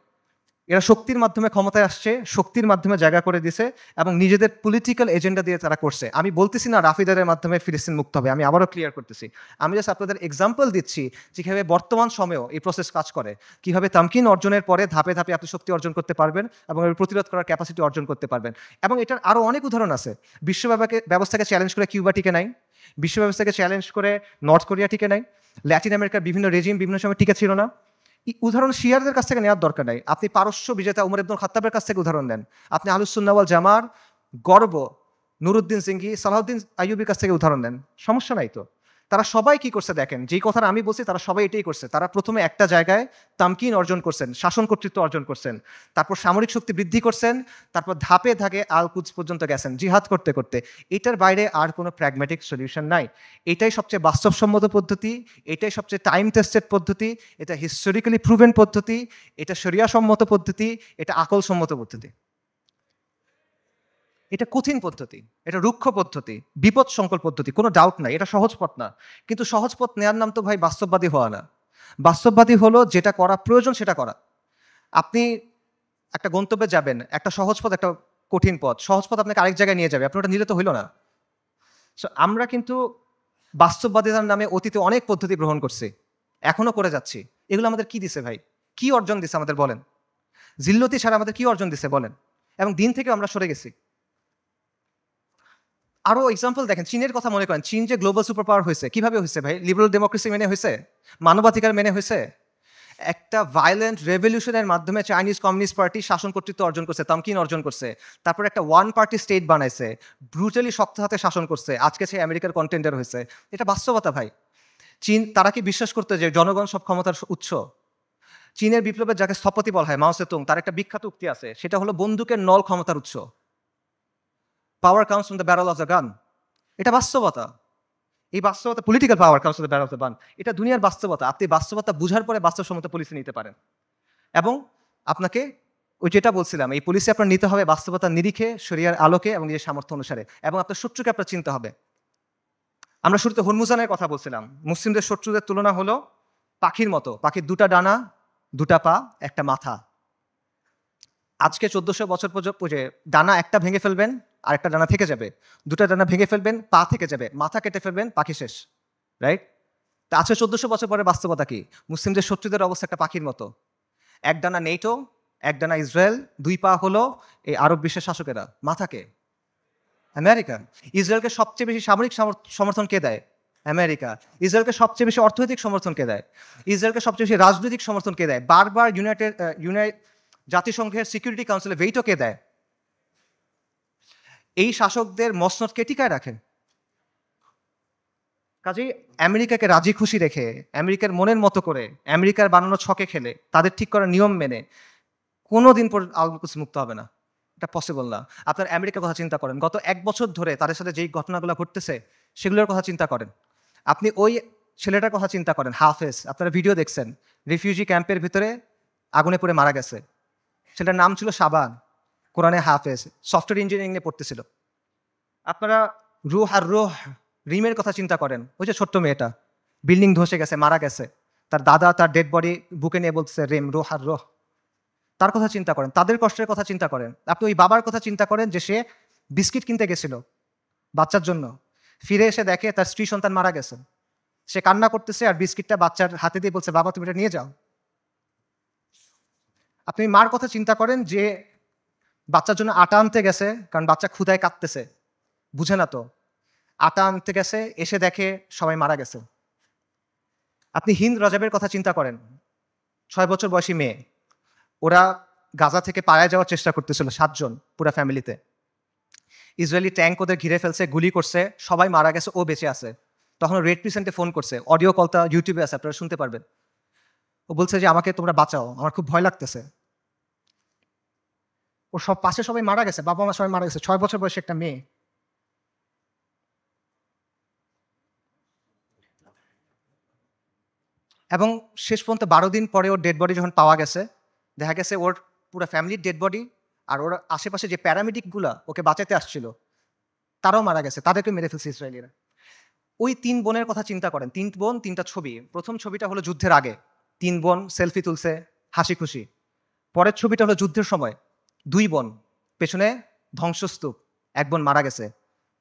এরা শক্তির মাধ্যমে ক্ষমতায় আসছে, শক্তির মাধ্যমে জায়গা করে দিছে, এবং নিজেদের পলিটিক্যাল এজেন্ডা দিয়ে তারা করছে। আমি বলতেছি না রাফিদারের মাধ্যমে ফিলিস্তিন মুক্ত হবে, আমি আবারও ক্লিয়ার করতেছি। আমি জাস্ট আপনাদের এক্সাম্পল দিচ্ছি যে কীভাবে বর্তমান সময়েও এই প্রসেস কাজ করে, কীভাবে তামকিন অর্জনের পরে ধাপে ধাপে আপনি শক্তি অর্জন করতে পারবেন এবং এর প্রতিরোধ করার ক্যাপাসিটি অর্জন করতে পারবেন। এবং এটার আরও অনেক উদাহরণ আছে। বিশ্ব ব্যবস্থাকে চ্যালেঞ্জ করে কিউবা টিকে নাই, বিশ্ব ব্যবস্থাকে চ্যালেঞ্জ করে নর্থ কোরিয়া টিকে নাই, ল্যাটিন আমেরিকার বিভিন্ন রেজিম বিভিন্ন সময় টিকে ছিল না। উদাহরণ শিয়ারদের কাছ থেকে নেওয়ার দরকার নাই, আপনি পারস্য বিজেতা উমর ইবনুল খাত্তাবের কাছ থেকে উদাহরণ নেন, আপনি আহলুস সুন্নাহ ওয়াল জামার গর্ব নুরুদ্দিন সিংহি, সালাউদ্দিন আইয়ুবির কাছ থেকে উদাহরণ নেন, সমস্যা নাই তো। তারা সবাই কি করছে দেখেন, যেই কথাটা আমি বলছি তারা সবাই এটাই করছে। তারা প্রথমে একটা জায়গায় তামকিন অর্জন করছেন, শাসন কর্তৃত্ব অর্জন করছেন, তারপর সামরিক শক্তি বৃদ্ধি করছেন, তারপর ধাপে ধাপে আল কুদস পর্যন্ত গেছেন জিহাদ করতে করতে। এটার বাইরে আর কোনো প্র্যাগম্যাটিক সলিউশন নাই। এটাই সবচেয়ে বাস্তবসম্মত পদ্ধতি, এটাই সবচেয়ে টাইম টেস্টেড পদ্ধতি, এটা হিস্টোরিক্যালি প্রুভেন পদ্ধতি, এটা শরিয়াসম্মত পদ্ধতি, এটা আকলসম্মত পদ্ধতি। এটা কঠিন পদ্ধতি, এটা রুক্ষ পদ্ধতি, বিপদ সংকল পদ্ধতি, কোনো ডাউট নাই, এটা সহজ পথ না। কিন্তু সহজ পথ নেওয়ার নাম তো ভাই বাস্তববাদী হওয়া না। বাস্তববাদী হলো যেটা করা প্রয়োজন সেটা করা। আপনি একটা গন্তব্যে যাবেন, একটা সহজ পথ একটা কঠিন পথ, সহজ পথ আপনাকে আরেক জায়গায় নিয়ে যাবে, আপনি ওটা নিলে তো হইল না। আমরা কিন্তু বাস্তববাদিতার নামে অতীতে অনেক পদ্ধতি গ্রহণ করছি, এখনো করে যাচ্ছি। এগুলো আমাদের কি দিছে ভাই? কি অর্জন দিছে আমাদের বলেন? জিল্লতি ছাড়া আমাদের কি অর্জন দিছে বলেন? এবং দিন থেকে আমরা সরে গেছি। আরও এক্সাম্পল দেখেন, চীনের কথা মনে করেন। চীন যে গ্লোবাল সুপার পাওয়ার হয়েছে, কিভাবে হয়েছে ভাই? লিবারাল ডেমোক্রেসি মেনে হয়েছে, মানবাধিকার মেনে হয়েছে। একটা ভায়োলেন্ট রেভলিউশনের মাধ্যমে চাইনিজ কমিউনিস্ট পার্টি শাসন কর্তৃত্ব অর্জন করছে, তামকিন অর্জন করছে। তারপর একটা ওয়ান পার্টি স্টেট বানাইছে, ব্রুটালি শক্ত হাতে শাসন করছে, আজকে সে আমেরিকার কন্টেন্ডার হয়েছে। এটা বাস্তবতা ভাই। চীন, তারা কি বিশ্বাস করতে যে জনগণ সব ক্ষমতার উৎস? চীনের বিপ্লবের যাকে স্থপতি বলা হয় মাও সেতুং, তার একটা বিখ্যাত উক্তি আছে, সেটা হলো বন্দুকের নল ক্ষমতার উৎস। পাওয়ার comes from the barrel of the gun. এটা বাস্তবতা। এই বাস্তবতা, political power comes from the barrel of the gun, এটা দুনিয়ার বাস্তবতা। আপনি বাস্তবতা বুঝার পরে বাস্তবসম্মত পলিসি নিতে পারেন। এবং আপনাকে ওই যেটা বলছিলাম, এই পলিসি আপনার নিতে হবে বাস্তবতার নিরিখে, শরিয়ার আলোকে এবং নিজের সামর্থ্য অনুসারে, এবং আপনার শত্রুকে আপনার চিনতে হবে। আমরা শুরুতে হরমুজানের কথা বলছিলাম। মুসলিমদের শত্রুদের তুলনা হলো পাখির মতো, পাখির দুটা ডানা, দুটা পা, একটা মাথা। আজকে 1400 বছর পর্যন্ত ডানা একটা ভেঙে ফেলবেন, আরেকটা ডানা থেকে যাবে, দুটা ডানা ভেঙে ফেলবেন, পা থেকে যাবে, মাথা কেটে ফেলবেন, পাখি শেষ, রাইট? তা আজকে 1400 বছর পরে বাস্তবতা কি? মুসলিমদের শত্রুদের অবস্থা একটা পাখির মতো। এক ডানা নেটো, এক ডানা ইসরায়েল, দুই পা হলো এই আরব বিশ্বের শাসকেরা, মাথাকে আমেরিকা। ইসরায়েলকে সবচেয়ে বেশি সামরিক সমর্থন কে দেয়? আমেরিকা। ইসরায়েলকে সবচেয়ে বেশি অর্থনৈতিক সমর্থন কে দেয়? ইসরায়েলকে সবচেয়ে বেশি রাজনৈতিক সমর্থন কে দেয়? বারবার জাতিসংঘের সিকিউরিটি কাউন্সিলে ভেটো কে দেয়? এই শাসকদের মসনদ কে টিকায় রাখে? কাজেই আমেরিকাকে রাজি খুশি রেখে, আমেরিকার মনের মতো করে, আমেরিকার বানানো ছকে খেলে, তাদের ঠিক করা নিয়ম মেনে কোনোদিন পর আল কুদস মুক্ত হবে না। এটা পসিবল না। আপনার আমেরিকার কথা চিন্তা করেন, গত 1 বছর ধরে তাদের সাথে যেই ঘটনাগুলো ঘটতেছে সেগুলোর কথা চিন্তা করেন। আপনি ওই ছেলেটার কথা চিন্তা করেন, হাফেজ, আপনারা ভিডিও দেখছেন, রিফিউজি ক্যাম্পের ভিতরে আগুনে পড়ে মারা গেছে। ছেলেটার নাম ছিল শাবান, কোরআনে হাফেজ, সফটওয়্যার ইঞ্জিনিয়ারিং নিয়ে পড়তেছিল। আপনারা রুহ আর রুহ রিমের কথা চিন্তা করেন, ওই যে ছোট্ট মেয়েটা বিল্ডিং ধসে গেছে, মারা গেছে, তার দাদা তার ডেড বডি বুকে নিয়ে বলতেছে রেম, রুহ আর রুহ। তার কথা চিন্তা করেন, তাদের কষ্টের কথা চিন্তা করেন। আপনি ওই বাবার কথা চিন্তা করেন যে সে বিস্কিট কিনতে গেছিল বাচ্চার জন্য, ফিরে এসে দেখে তার স্ত্রী সন্তান মারা গেছে। সে কান্না করতেছে আর বিস্কিটটা বাচ্চার হাতে দিয়ে বলছে, বাবা তুমি এটা নিয়ে যাও। আপনি মার কথা চিন্তা করেন যে বাচ্চার জন্য আটা আনতে গেছে, কারণ বাচ্চা ক্ষুধায় কাঁদতেছে, বুঝে না তো, আটা আনতে গেছে, এসে দেখে সবাই মারা গেছে। আপনি হিন্দ রজাবের কথা চিন্তা করেন, 6 বছর বয়সী মেয়ে, ওরা গাজা থেকে পালায় যাওয়ার চেষ্টা করতেছিল 7 জন পুরা ফ্যামিলিতে। ইসরায়েলি ট্যাঙ্ক ওদের ঘিরে ফেলছে, গুলি করছে, সবাই মারা গেছে, ও বেঁচে আছে। তখন রেড ক্রিসেন্টে ফোন করছে, অডিও কলটা ইউটিউবে আছে, আপনারা শুনতে পারবেন। ও বলছে যে আমাকে তোমরা বাঁচাও, আমার খুব ভয় লাগতেছে। ওর সব পাশে সবাই মারা গেছে, বাবা মা সবাই মারা গেছে, 6 বছর বয়সে একটা মেয়ে। এবং শেষ পর্যন্ত 12 দিন পরে ওর ডেড বডি যখন পাওয়া গেছে, দেখা গেছে ওর পুরো ফ্যামিলির ডেড বডি, আর ওর আশেপাশে যে প্যারামেডিকগুলা ওকে বাঁচাতে আসছিল তারাও মারা গেছে, তাদেরকে মেরে ফেলছে ইসরায়েলিরা। ওই ৩ বোনের কথা চিন্তা করেন। ৩ বোন ৩টা ছবি। প্রথম ছবিটা হলো যুদ্ধের আগে। ৩ বোন সেলফি তুলছে, হাসি খুশি। পরের ছবিটা হলো যুদ্ধের সময়। ২ বোন, পেছনে ধ্বংসস্তূপ। ১ বোন মারা গেছে।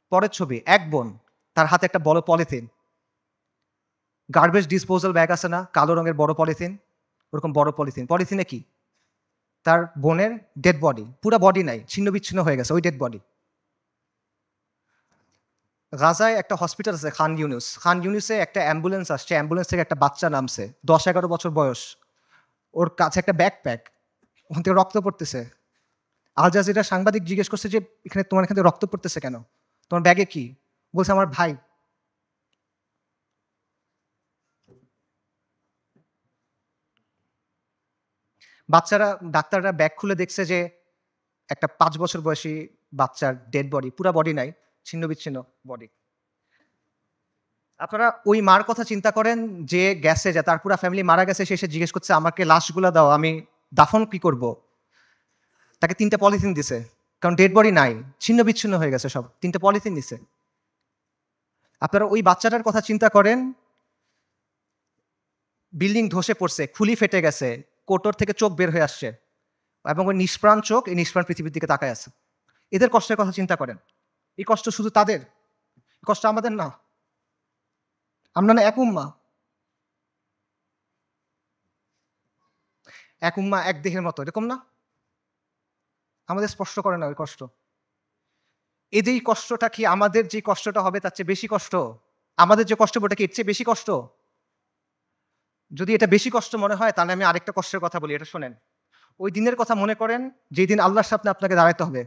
পরের ছবি ১ বোন, তার হাতে একটা বড় পলিথিন। গার্বেজ ডিসপোজাল ব্যাগ আছে না? কালো রঙের বড় পলিথিন। ওরকম বড় পলিথিন। পলিথিনে কি? তার বোনের ডেড বডি। পুরা বডি নাই, ছিন্ন-বিচ্ছিন্ন হয়ে গেছে ওই ডেড বডি। গাজায় একটা হসপিটাল আছে খান ইউনুস। খান ইউনুসে একটা অ্যাম্বুলেন্স আসছে। অ্যাম্বুলেন্স থেকে একটা বাচ্চা নামছে। ১০-১১ বছর বয়স। ওর কাছে একটা ব্যাকপ্যাক। ওখান থেকে রক্ত পড়তেছে। আল জাজিরার সাংবাদিক জিজ্ঞেস করছে যে, তোমার এখান থেকে রক্ত পড়তেছে কেন? তোমার ব্যাগে কি? বলছে, আমার ভাই। বাচ্চারা, ডাক্তাররা ব্যাগ খুলে দেখছে যে একটা ৫ বছর বয়সী বাচ্চার ডেড বডি, পুরা বডি নাই, ছিন্ন-বিচ্ছিন্ন বডি। আপনারা ওই মার কথা চিন্তা করেন যে গেছে, যে তার পুরা ফ্যামিলি মারা গেছে, সে এসে জিজ্ঞেস করছে, আমাকে লাশগুলা দাও, আমি দাফন কি করব? তাকে ৩টা পলিথিন দিছে। কারণ ডেড বডি নাই, ছিন্ন-বিচ্ছিন্ন হয়ে গেছে সব। ৩টা পলিথিন দিছে। আপনারা ওই বাচ্চাটার কথা চিন্তা করেন, বিল্ডিং ধসে পড়ছে, খুলি ফেটে গেছে, কোটর থেকে চোখ বের হয়ে আসছে এবং ওই নিষ্প্রাণ চোখ এই নিষ্প্রাণ পৃথিবীর দিকে তাকায় আছে। এদের কষ্টের কথা চিন্তা করেন। এই কষ্ট শুধু তাদের, এই কষ্ট আমাদের না। আমরা না এক উম্মাহ। এক উম্মাহ এক দেহের মতো, এরকম না? আমাদের স্পষ্ট করে না ওই কষ্ট। এই কষ্টটা কি আমাদের যে কষ্টটা হবে তার চেয়ে বেশি কষ্ট? আমাদের যে কষ্ট ওটা কি এর চেয়ে বেশি কষ্ট? যদি এটা বেশি কষ্ট মনে হয় তাহলে আমি আরেকটা কষ্টের কথা বলি, এটা শোনেন। ওই দিনের কথা মনে করেন যেই দিন আল্লাহর সামনে আপনাকে দাঁড়াতে হবে।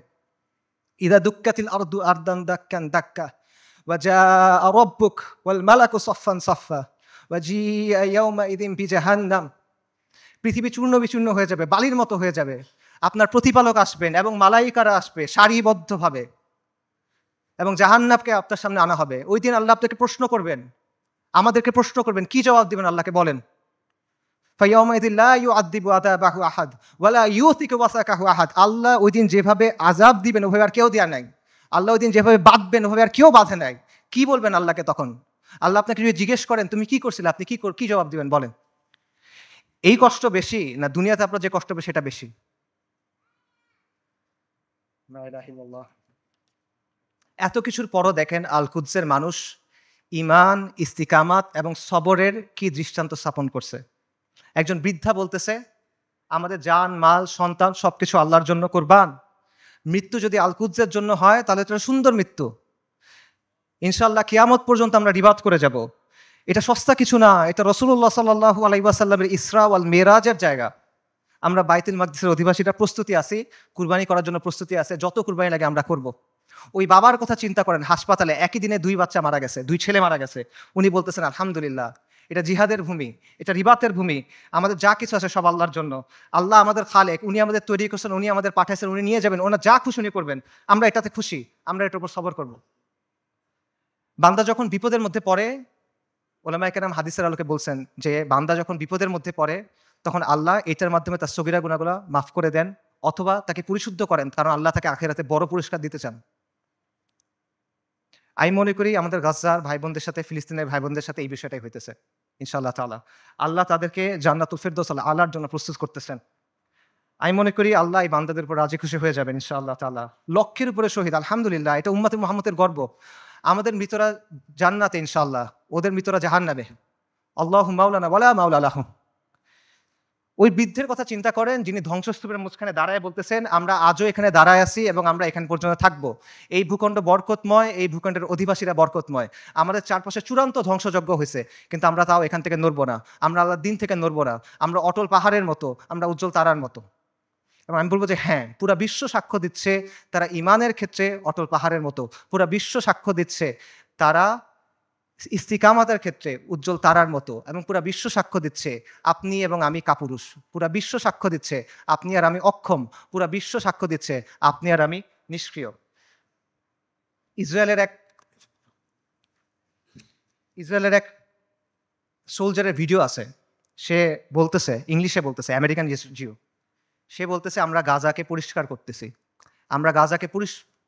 ইদা দুক্কাতিল আরদু আরদান দাক্কান দাক্কা ওয়া জাআ রাব্বুক ওয়াল মালাকু সাফফান সাফফা ওয়া জিআ ইয়াওমাইযিন বিজাহান্নাম। পৃথিবী চূর্ণ-বিচূর্ণ হয়ে যাবে, বালির মতো হয়ে যাবে। আপনার প্রতিপালক আসবেন এবং মালাইকারা আসবে সারিবদ্ধভাবে, এবং জাহান্নামকে আপনার সামনে আনা হবে। ওই দিন আল্লাহ আপনাকে প্রশ্ন করবেন, আমাদেরকে প্রশ্ন করবেন। কি জবাব দিবেন আল্লাহকে বলেন? ফায়াউমাইযিন লা ইউআযযিবু আযাবাহু আহাদ ওয়া লা ইউথিকু ওয়াসাকাহু আহাদ। আল্লাহ ওই দিন যেভাবে আযাব দিবেন ওভাবে আর কেউ দেয়া নাই। আল্লাহ ওই দিন যেভাবে বাঁধবেন ওভাবে আর কেউ বাঁধে নাই। কি বলবেন আল্লাহকে তখন? আল্লাহ আপনাকে যদি জিজ্ঞেস করেন তুমি কি করছিলে, আপনি কি জবাব দিবেন বলেন? এই কষ্ট বেশি না দুনিয়াতে আপনার যে কষ্ট হবে সেটা বেশি? লা ইলাহা ইল্লাল্লাহ। এত কিছুর পরও দেখেন আল কুদসের মানুষ ঈমান, ইস্তিকামাত এবং সবরের কি দৃষ্টান্ত স্থাপন করছে। একজন বৃদ্ধা বলতেছে, আমাদের জান, মাল, সন্তান সবকিছু আল্লাহর জন্য কুরবান। মৃত্যু যদি আল কুদসের জন্য হয় তাহলে এটা সুন্দর মৃত্যু। ইনশাআল্লাহ কিয়ামত পর্যন্ত আমরা রিবাত করে যাব। এটা সস্তা কিছু না, এটা রাসূলুল্লাহ সাল্লাল্লাহু আলাইহি ওয়াসাল্লামের ইসরা ওয়াল মিরাজের জায়গা। আমরা বাইতুল মাকদিসের অধিবাসীরা প্রস্তুতি আছি, কুরবানি করার জন্য প্রস্তুতি আছে, যত কুরবানি লাগে আমরা করব। ওই বাবার কথা চিন্তা করেন, হাসপাতালে একই দিনে ২ বাচ্চা মারা গেছে, ২ ছেলে মারা গেছে। উনি বলতেছেন আলহামদুলিল্লাহ, এটা জিহাদের ভূমি, এটা রিবাতের ভূমি। আমাদের যা কিছু আছে সব আল্লাহর জন্য। আল্লাহ আমাদের খালেক, উনি আমাদের তৈরি করছেন, উনি আমাদের পাঠাইছেন, উনি নিয়ে যাবেন, ওনার যা খুশি উনি করবেন। আমরা এটাতে খুশি, আমরা এটার উপর সবর করব। বান্দা যখন বিপদের মধ্যে পড়ে, ওলামায়ে কেরাম হাদিসের আলোকে বলছেন যে বান্দা যখন বিপদের মধ্যে পড়ে তখন আল্লাহ এটার মাধ্যমে তার সগীরা গুনাহগুলো মাফ করে দেন অথবা তাকে পরিশুদ্ধ করেন, কারণ আল্লাহ তাকে আখিরাতে বড় পুরস্কার দিতে চান। আমি মনে করি আমাদের গাজ্জার ভাই বোনদের সাথে, ফিলিস্তিনের ভাই বোনদের সাথে এই বিষয়টাই হইতেছে। ইনশাআল্লাহ তাআলা আল্লাহ তাদেরকে জান্নাতুল ফিরদৌস আলার জন্য প্রস্তুত করতেছেন। আমি মনে করি আল্লাহ এই বান্দাদের উপর রাজি খুশি হয়ে যাবেন ইনশাআল্লাহ তাআলা। লক্ষের উপরে শহীদ, আলহামদুলিল্লাহ, এটা উম্মতে মুহাম্মদের গর্ব। আমাদের মৃতরা জান্নাতে ইনশাআল্লাহ, ওদের মৃতরা জাহান্নামে। আল্লাহু মাওলানা ওয়ালা মাওলা লাহুম। ওই বৃদ্ধের কথা চিন্তা করেন যিনি ধ্বংসস্তূপের মাঝখানে দাঁড়ায় বলতেছেন, আমরা আজও এখানে দাঁড়ায় আছি এবং আমরা এখান পর্যন্ত থাকবো। এই ভূখণ্ড বরকতময়, এই ভূখণ্ডের অধিবাসীরা বরকতময়। আমাদের চারপাশে চূড়ান্ত ধ্বংসযজ্ঞ হয়েছে, কিন্তু আমরা তাও এখান থেকে নড়বো না। আমরা আল্লাহর দিন থেকে নড়বো না। আমরা অটল পাহাড়ের মতো, আমরা উজ্জ্বল তারার মতো। এবং আমি বলবো যে হ্যাঁ, পুরা বিশ্ব সাক্ষ্য দিচ্ছে তারা ঈমানের ক্ষেত্রে অটল পাহাড়ের মতো। পুরা বিশ্ব সাক্ষ্য দিচ্ছে তারা ইস্তিকামাতের ক্ষেত্রে উজ্জ্বল তারার মতো, এবং পুরা বিশ্ব সাক্ষ্য দিচ্ছে আপনি এবং আমি কাপুরুষ। পুরা বিশ্ব সাক্ষ্য দিচ্ছে আপনি আর আমি অক্ষম। পুরা বিশ্ব সাক্ষ্য দিচ্ছে আপনি আর আমি নিষ্ক্রিয়। ইসরায়েলের এক সোলজারের ভিডিও আছে। সে বলতেছে, ইংলিশে বলতেছে, আমেরিকান জিও। সে বলতেছে আমরা গাজাকে পরিষ্কার করতেছি, আমরা গাজাকে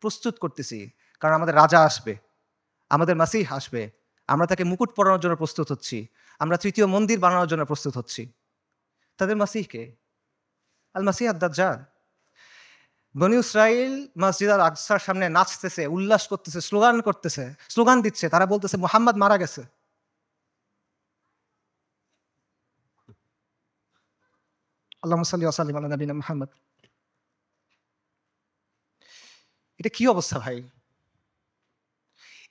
প্রস্তুত করতেছি, কারণ আমাদের রাজা আসবে, আমাদের মাসিহ আসবে, আমরা তাকে মুকুট পরানোর জন্য প্রস্তুত হচ্ছি, আমরা তৃতীয় মন্দির বানানোর জন্য প্রস্তুত হচ্ছি। তাদের মাসিহকে আল মাসিহ আদ-দাজ্জাল। বনি ইসরাইল মসজিদ আল আকসার সামনে নাচতেছে, উল্লাস করতেছে, স্লোগান দিচ্ছে, তারা বলতেছে মুহাম্মদ মারা গেছে। আল্লাহুম্মা সাল্লি ওয়া সাল্লিম আলা নবিয়িনা মুহাম্মদ। এটা কি অবস্থা ভাই?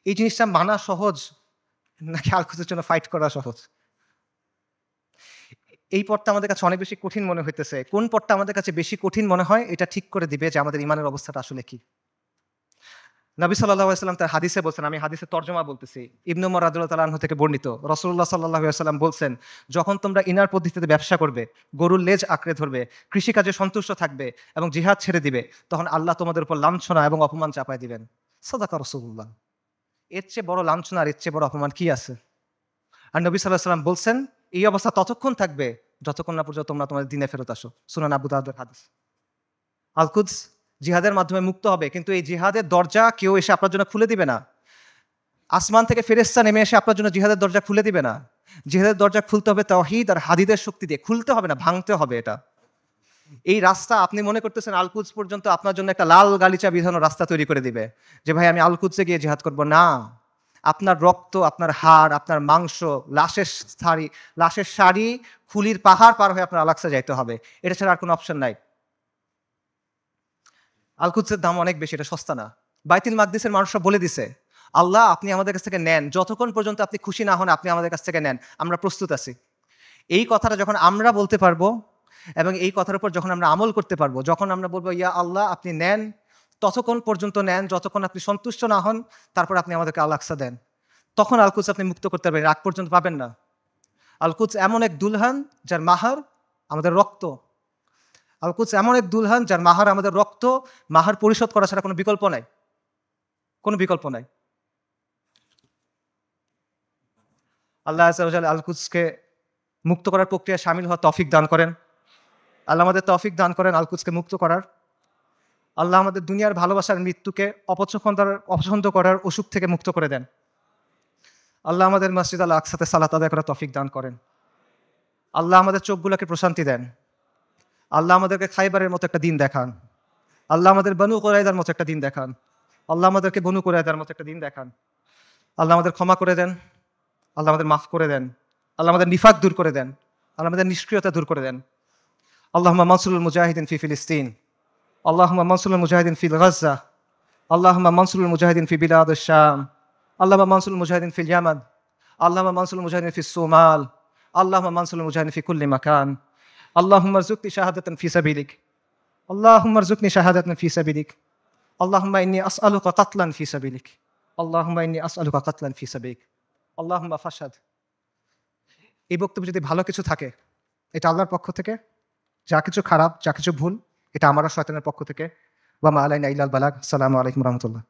এই জিনিসটা মানা সহজ নাকি আল কুদসের জন্য ফাইট করা সহজ? এই পথটা আমাদের কাছে অনেক বেশি কঠিন মনে হইতেছে। কোন পথটা আমাদের কাছে বেশি কঠিন মনে হয় এটা ঠিক করে দিবে যে আমাদের ঈমানের অবস্থাটা আসলে কি। নবী সাল্লাল্লাহু আলাইহি ওয়াসাল্লাম তার হাদিসে বলছেন, আমি হাদিসের তর্জমা বলতেছি, ইবনে উমর রাদিয়াল্লাহু তাআলা আনহু থেকে বর্ণিত, রাসূলুল্লাহ সাল্লাল্লাহু আলাইহি ওয়াসাল্লাম বলছেন, যখন তোমরা ইনার পদ্ধতিতে ব্যবসা করবে, গরুর লেজ আঁকড়ে ধরবে, কৃষিকাজে সন্তুষ্ট থাকবে এবং জিহাদ ছেড়ে দিবে, তখন আল্লাহ তোমাদের উপর লাঞ্ছনা এবং অপমান চাপায় দিবেন। সাদাকা রাসূলুল্লাহ। এর চেয়ে বড় লাঞ্ছনা আর এর চেয়ে বড় অপমান কি আছে? আর নবী সাল্লাল্লাহু আলাইহি ওয়াসাল্লাম বলছেন, এই অবস্থা ততক্ষণ থাকবে যতক্ষণ না পর্যন্ত তোমরা তোমাদের দ্বীনে ফেরত আসো। সুনান আবু দাউদের হাদিস। আল কুদস জিহাদের মাধ্যমে মুক্ত হবে, কিন্তু এই জিহাদের দরজা কেউ এসে আপনার জন্য খুলে দিবে না। আসমান থেকে ফেরেশতা নেমে এসে আপনার জন্য জিহাদের দরজা খুলে দিবে না। জিহাদের দরজা খুলতে হবে তাওহীদ আর হাদিদের শক্তি দিয়ে, খুলতে হবে না, ভাঙতে হবে এটা। এই রাস্তা আপনি মনে করতেছেন আল কুদস পর্যন্ত আপনার জন্য একটা লাল গালিচা বিধানো রাস্তা তৈরি করে দিবে যে ভাই আমি আল কুদসে গিয়ে জিহাদ করব না। আপনার রক্ত, আপনার হাড়, আপনার মাংস, লাশের শাড়ি, খুলির পাহাড় পার হয়ে আপনার আল-আকসা যাইতে হবে। এটা ছাড়া আর কোনো অপশন নাই। আল কুদসের দাম অনেক বেশি, এটা সস্তা না। বাইতুল মাকদিসের মানুষরা বলে দিছে, আল্লাহ আপনি আমাদের কাছ থেকে নেন, যতক্ষণ পর্যন্ত আপনি খুশি না হন আপনি আমাদের কাছ থেকে নেন, আমরা প্রস্তুত আছি। এই কথাটা যখন আমরা বলতে পারবো এবং এই কথার উপর যখন আমরা আমল করতে পারবো, যখন আমরা বলবো ইয়া আল্লাহ আপনি নেন, ততক্ষণ পর্যন্ত নেন যতক্ষণ আপনি সন্তুষ্ট না হন, তারপর আপনি আমাদেরকে আল-আকসা দেন, তখন আল কুদস আপনি মুক্ত করতে পারবেন, আগ পর্যন্ত পাবেন না। আল কুদস এমন এক দুলহান যার মাহার আমাদের রক্ত। আল কুদস এমন এক দুলহান যার মাহার আমাদের রক্ত, মাহার পরিশোধ করা ছাড়া কোনো বিকল্প নাই, কোনো বিকল্প নাই। আল্লাহ আযজা ওয়া জাল্লা আল কুদসকে মুক্ত করার প্রক্রিয়ায় শামিল হওয়ার তৌফিক দান করেন। আল্লাহ আমাদের তৌফিক দান করেন আল কুদসকে মুক্ত করার। আল্লাহ আমাদের দুনিয়ার ভালোবাসার মৃত্যুকে অপছন্দ করার অসুখ থেকে মুক্ত করে দেন। আল্লাহ আমাদের মসজিদ আল আকসাতে সালাত আদায় করার তৌফিক দান করেন। আল্লাহ আমাদের চোখগুলোকে প্রশান্তি দেন। আল্লাহ আমাদেরকে খাইবারের মতো একটা দিন দেখান। আল্লাহ আমাদের বনু কুরাইযার মতো একটা দিন দেখান। আল্লাহ আমাদেরকে বনু কুরাইযার মতো একটা দিন দেখান। আল্লাহ আমাদের ক্ষমা করে দেন। আল্লাহ আমাদের মাফ করে দেন। আল্লাহ আমাদের নিফাক দূর করে দেন। আল্লাহ আমাদের নিষ্ক্রিয়তা দূর করে দেন। আল্লাহুম্মা মানসুরুল মুজাহিদিন ফি ফিলিস্তিন। আল্লাহুম্মা মানসুরুল মুজাহিদিন ফি গাজ্জা। আল্লাহুম্মা মানসুরুল মুজাহিদিন ফি বিলাদিশ শাম। আল্লাহুম্মা মানসুরুল মুজাহিদিন ফিল ইয়ামান। আল্লাহুম্মা মানসুরুল মুজাহিদিন ফিস সোমাল। আল্লাহুম্মা মানসুরুল মুজাহিদিন ফি কুল্লি মাকান। আল্লাহুম্মা রযুকনি শাহাদাতান ফি সাবিলিক। আল্লাহুম্মা রযুকনি শাহাদাতান ফি সাবিলিক। আল্লাহুম্মা ইন্নী আসআলুকা কাতলান ফি সাবিলিক। আল্লাহুম্মা ইন্নী আসআলুকা কাতলান ফি সাবিলিক। আল্লাহুম্মা ফাশহাদ। এই বক্তব্যে যদি ভালো কিছু থাকে এটা আল্লাহর পক্ষ থেকে, যা কিছু খারাপ, যা কিছু ভুল এটা আমার আর শয়তানের পক্ষ থেকে। ওয়া মা আলাইনা ইল্লাল বালাগ। আসসালামু আলাইকুম ওয়া রাহমাতুল্লাহ।